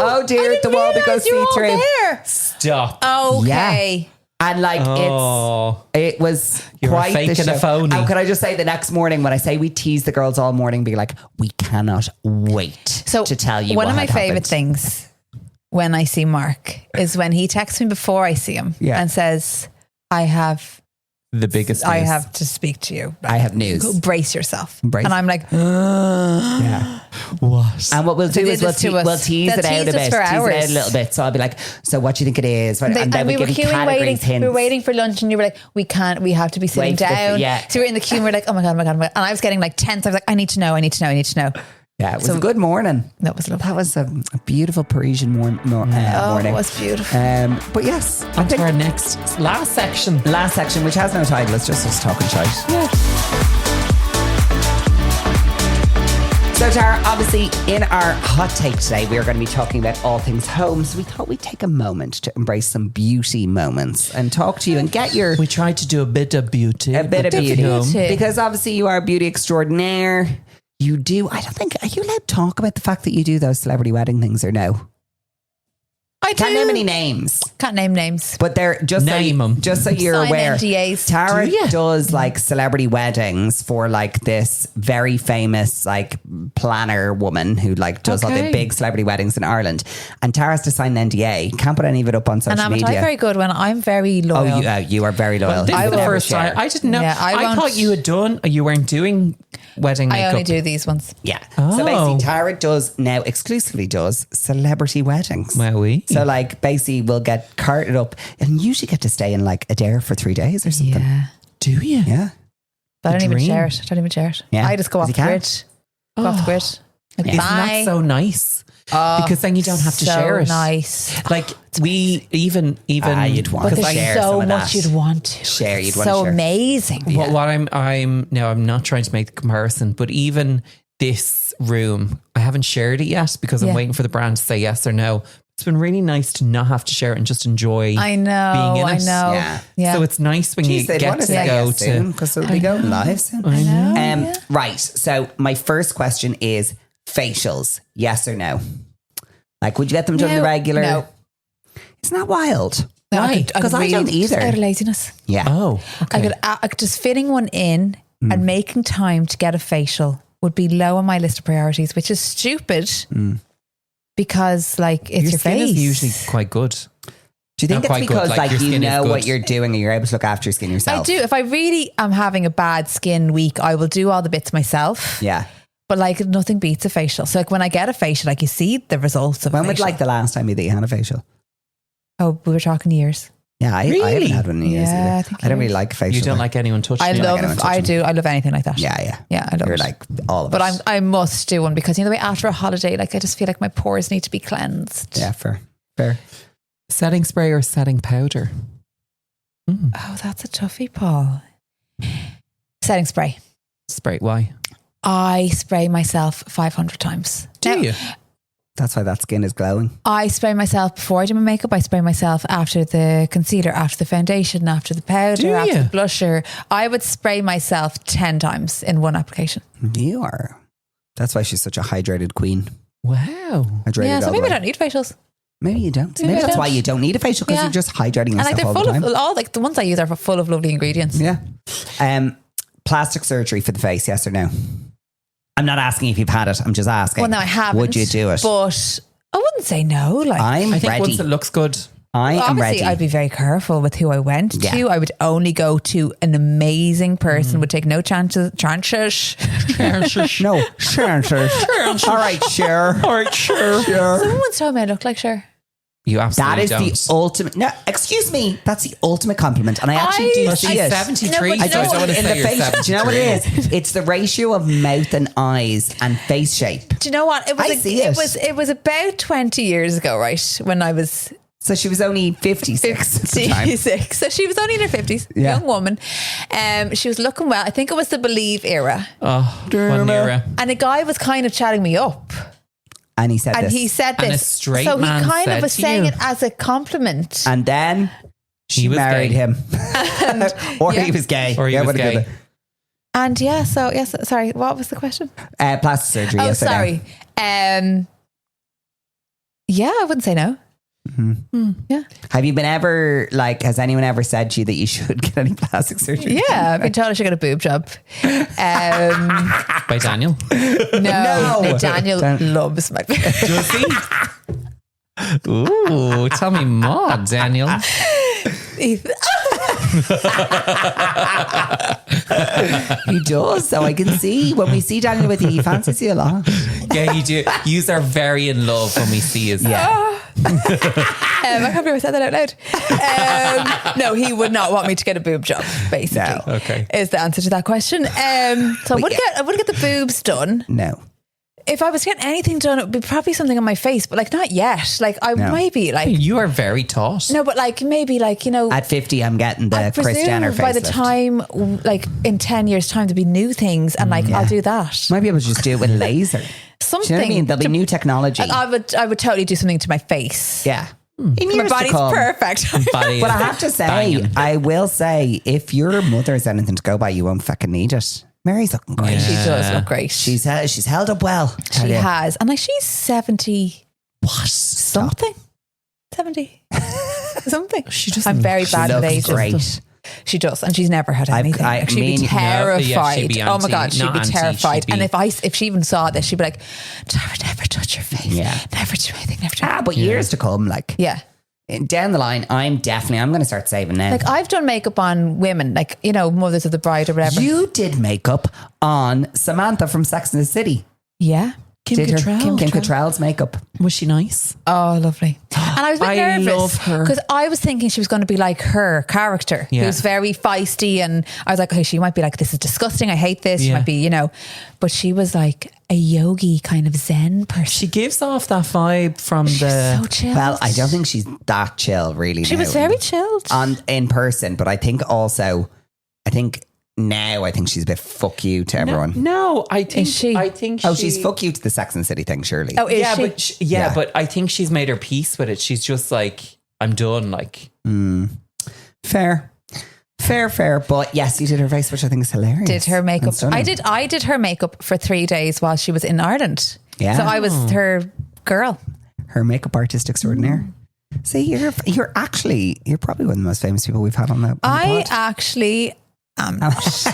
Oh dear, I didn't the wall realise goes you were all see-through. there. Stop. Okay. And like Oh. it was You were quite the faking show. a phony. And could I just say the next morning when I say we teased the girls all morning, be like, we cannot wait So to tell you one what of my had favorite happened. things when I see Mark is when he texts me before I see him and says, I have The biggest news. to speak to you. I have news. Brace yourself. Brace. And I'm like, Yeah. What? And what we'll do They is did this to us. we'll tease They'll it out tease a us bit. for Tease it out hours. a little bit. So I'll be like, so what do you think it is? And then we we were give you queuing, waiting. categories, hints. We were waiting for lunch, and you were like, we have to be sitting Wait for the- down. yeah. So we were in the queue, and we we're like, oh my God. And I was getting like tense. I was like, I need to know. Yeah, it was a good morning. That was lovely. That was a beautiful Parisian morning. Oh, it was beautiful. But yes, I On to think our last section. last section, which has no title, it's just us talking shite. So Tara, obviously in our hot take today, we are going to be talking about all things home. So we thought we'd take a moment to embrace some beauty moments and talk to you and get your We tried to do a bit of beauty. a bit of beauty. beauty. Because obviously you are a beauty extraordinaire. You do. I don't think, are you allowed to talk about the fact that you do those celebrity wedding things or no? I Can't name any names. Can't name names. But they're just Name 'em. Just so you're Sign aware, NDAs. Tara Do ya? does like celebrity weddings for like this very famous like planner woman who like does all the Okay. big celebrity weddings in Ireland. And Tara has to sign an NDA. Can't put any of it up on social And I'm media. very good when I'm very Oh, loyal. you are very loyal. This You is would the never first share. time. I didn't know. Yeah, I I won't- thought you weren't doing wedding I makeup. only do these ones. Yeah. Oh. So basically, Tara exclusively does celebrity weddings. Wowee. So like basically we'll get carted up and usually get to stay in like Adair for 3 days or something. Yeah. Do you? Yeah. But I don't even dream. share it. Yeah. I just go off 'Cause the you grid. can't. Go off the grid. Like, Yeah. Isn't bye. that so nice? Because then you don't have to so share it. nice. Like we even you'd want But to there's share so some of much that. you'd want to. Share, you'd It's want to so share. amazing. what I'm not trying to make the comparison, but even this room, I haven't shared it yet because I'm Yeah. waiting for the brand to say yes or no. It's been really nice to not have to share it and just enjoy I know. being in I it. know. Yeah. Yeah. So it's nice when you They'd get want to say go yes soon, because it'll be going live soon. I know. Yeah. Right. So my first question is facials. Yes or no? Like, would you get them done No. regular? No. Isn't that wild? No, Why? Because I don't just out of either. laziness. Yeah. Oh, okay. I could just fitting one in Mm. and making time to get a facial would be low on my list of priorities, which is stupid because like it's your, skin face. is usually quite good. Do you think Not it's quite good, because like, like your you skin is know good. what you're doing and you're able to look after your skin yourself? I do. If I really am having a bad skin week, I will do all the bits myself. Yeah. But like nothing beats a facial. So like when I get a facial, like you see the results of When a was facial. like the last time that you had a facial? Oh, we were talking years. Yeah, I haven't had one in years Yeah, either. I think I don't really years. like facial. You don't like anyone touching I you? love. anyone I touching do. I love anything like that. Yeah. Yeah, I love You're it. like all of But it. I must do one because, you know, the way after a holiday, like I just feel like my pores need to be cleansed. Yeah, fair. Setting spray or setting powder? Oh, that's a toughie, Paul. Setting spray. Spray, why? I spray myself 500 times. Do Now, you? That's why that skin is glowing. I spray myself before I do my makeup. I spray myself after the concealer, after the foundation, after the powder, Do after you? the blusher. I would spray myself 10 times in one application. You are. That's why she's such a hydrated queen. Wow. Hydrated Yeah, so all the maybe I way. don't need facials. Maybe you don't. Maybe Maybe I that's don't. why you don't need a facial because Yeah. you're just hydrating And like yourself they're all the full time. of all like the ones I use are full of lovely ingredients. Yeah. Plastic surgery for the face, yes or no? I'm not asking if you've had it. I'm just asking. Well, no, I haven't. Would you do it? But I wouldn't say no. Like I'm I think ready. once it looks good. I am obviously, ready. I'd be very careful with who I went Yeah. to. I would only go to an amazing person. Would take no chances. Chances. No, chances. All right, sure. All right, sure. Someone once told me I look like Cher. You That absolutely is don't. the ultimate. No, excuse me. That's the ultimate compliment, and I actually do see She's it. 73, No, so but I don't want to in say the you're face. 73. Do you know what it is? It's the ratio of mouth and eyes and face shape. Do you know what? It was I see it. it was about 20 years ago, right? When I was So she was only 56 at the time. 56. So she was only in her 50s, Yeah. young woman. She was looking well. I think it was the Believe era. Oh, one era. And a guy was kind of chatting me up. And he said And this. he said And this. a straight so he man kind said of was to saying you. it as a compliment. And then she He was married gay. him. Or yeah. he was gay. Or he was one or the gay. other. And yeah, so yes, sorry, what was the question? Plastic surgery. Oh, yes or no? sorry. Yeah, I wouldn't say no. Yeah. Have you been ever, like, has anyone ever said to you that you should get any plastic surgery? Yeah, I've been told I should get a boob job. By Daniel. No, Daniel Don't- loves my Does he? Ooh, tell me more, Daniel. He does. So I can see when we see Daniel with you, he fancies you a lot. Yeah, you do. You are very in love when we see his. Yeah. I can't believe I said that out loud. No, he would not want me to get a boob job, basically. No. Okay. Is the answer to that question. So I wouldn't get the boobs done. No. If I was getting anything done, it would be probably something on my face, but like not yet. Like I No. maybe like You are very taut. no, but like maybe like, you know, At 50, I'm getting the I Kris presume Jenner by the facelift. time, like in 10 years' time, there'll be new things, and like I'll do that. Might be able to just do it with laser. Something. Do you know what I mean? There'll be new technology. I would totally do something to my face. Yeah. In My years to body's come. perfect. Body But I is have to say, banging. I will say, if your mother has anything to go by, you won't fucking need it. Mary's looking great. She does look great. She's held up well. tell She you. has, and like she's 70 What? something, 70 something. She doesn't- I'm very she bad with looks ages. great. She does, and she's never had anything. I Like, she'd mean, be no, terrified. yeah, she'd be Oh my anti- god, she'd not be anti, terrified. she'd be- And if she even saw this, she'd be like, never touch your face. Yeah. Never do anything. Never do. But years to come, like Yeah. down the line, I'm going to start saving now. Like I've done makeup on women, like, you know, mothers of the bride or whatever. You did makeup on Samantha from Sex and the City. Yeah. Kim Cattrall's makeup. Was she nice? Oh, lovely. And I was a bit I nervous love her. because I was thinking she was going to be like her character, Yeah. who's very feisty. And I was like, okay, she might be like, this is disgusting. I hate this. She Yeah. might be, you know, but she was like a yogi kind of Zen person. She gives off that vibe from the. So chill. Well, I don't think she's that chill, really. She now. was very chilled. in person, but I think she's a bit fuck you to everyone. No, I think Is she? I think. Oh, she's fuck you to the Sex and the City thing, surely. Oh, is Yeah, she? but Yeah. but I think she's made her peace with it. She's just like, I'm done. Like, Fair. But yes, you did her face, which I think is hilarious. did her makeup. And stunning. I did her makeup for 3 days while she was in Ireland. Yeah. So I was her girl. Her makeup artist extraordinaire. See, you're probably one of the most famous people we've had on the I pod. actually am not.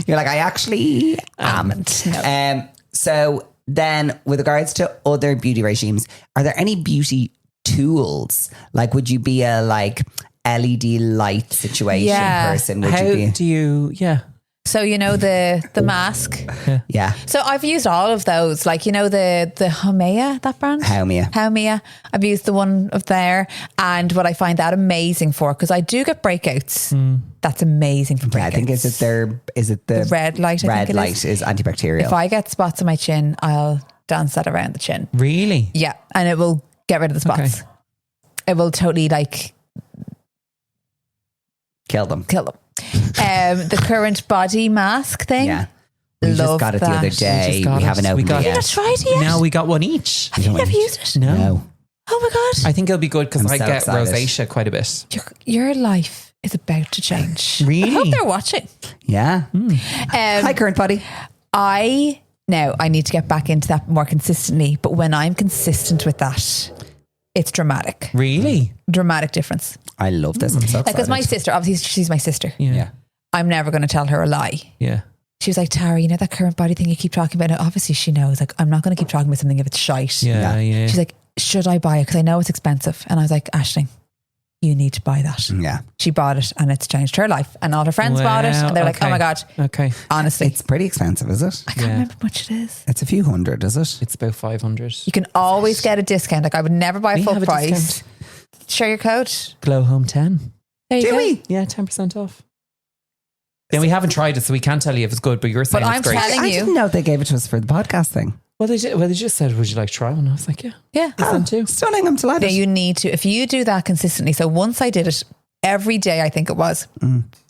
You're like, I actually am. No. So then with regards to other beauty regimes, are there any beauty tools? Like, would you be a like LED light situation Yeah. person? Would how you be? do you? Yeah. So you know the mask. Yeah. So I've used all of those, like, you know, the Haumea, that brand? Haumea. I've used the one of there. And what I find that amazing for, because I do get breakouts. That's amazing for breakouts. Yeah, I think is it the red light? Red light is antibacterial. If I get spots on my chin, I'll dance that around the chin. Really? Yeah. And it will get rid of the spots. Okay. It will totally like kill them. The current body mask thing. Yeah. We just got it the other day. We haven't opened it Have you yet. not tried it yet? Now we got one each. Have you never used it? No. Oh my God. I think it'll be good because I'm I so get excited. rosacea quite a bit. Your life is about to change. Really? I hope they're watching. Yeah. Hi, current body. I need to get back into that more consistently, but when I'm consistent with that, it's dramatic. Really? Dramatic difference. I love this. I'm so excited. Because my sister, obviously she's my sister. Yeah. I'm never going to tell her a lie. Yeah. She was like, Tara, you know that current body thing you keep talking about? Now, obviously she knows, like, I'm not going to keep talking about something if it's shite. Yeah. She's like, should I buy it? Because I know it's expensive. And I was like, Aisling, you need to buy that. Yeah. She bought it and it's changed her life. And all her friends bought it. And they're like, oh my God. Okay. Honestly. It's pretty expensive, is it? I can't remember how much it is. It's a few hundred, is it? It's about 500. You can always get a discount. Like, I would never buy We full have a price. discount. Share your code. Glow Home 10. There you Do go. we? Yeah, 10% off. Yeah, we haven't tried it, so we can't tell you if it's good, but you're saying But it's I'm great. telling I you. didn't know they gave it to us for the podcast thing. Well, they just said, would you like to try one? I was like, yeah. Yeah. Listen too. Stunning. I'm delighted. No, you need to. If you do that consistently. So once I did it every day, I think it was,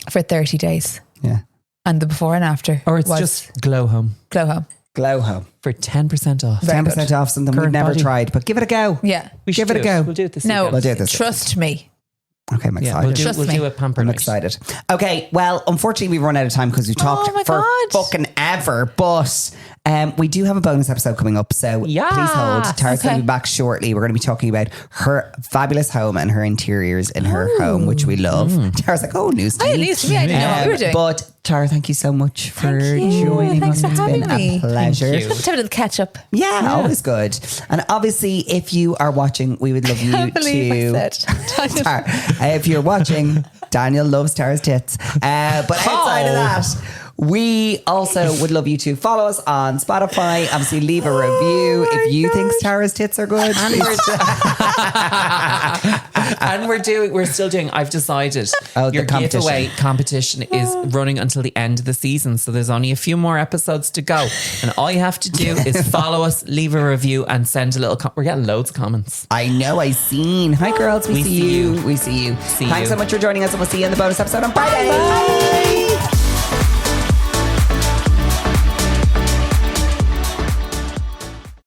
for 30 days. Yeah. And the before and after. Or it's was just Glow Home Glow Home. Glow Home. for 10% off. Very 10% good. off something Current we've never body. tried, but give it a go. Yeah. We should Give it a do go. We'll do it this No, weekend. We'll do this. trust me. Okay, I'm Yeah, excited. Trust we'll me. do a pamper I'm night. excited. Okay, well, unfortunately, we've run out of time because we talked my for God. fucking ever. But we do have a bonus episode coming up, so Yes. please hold. Tara's going to Okay. be back shortly. We're going to be talking about her fabulous home and her interiors in her home, which we love. Tara's like, oh, news to Oh, me. news to me. I didn't know what we were doing. But Tara, thank you so much for you. joining Thanks us. for It's having been me. a pleasure. Thank you. Let's have a little catch up. Yeah, always good. And obviously, if you are watching, we would love you I believe I to. said. Tara, if you're watching, Daniel loves Tara's tits. But outside of that, we also would love you to follow us on Spotify. Obviously, leave a review if you think Tara's tits are good. And we're still doing, I've decided Oh, the your competition. giveaway competition is running until the end of the season. So there's only a few more episodes to go. And all you have to do is follow us, leave a review and send a little, we're getting loads of comments. I know, I seen. Hi, girls. We see you. We see you. See Thanks you. so much for joining us, and we'll see you in the bonus episode on Friday. Bye.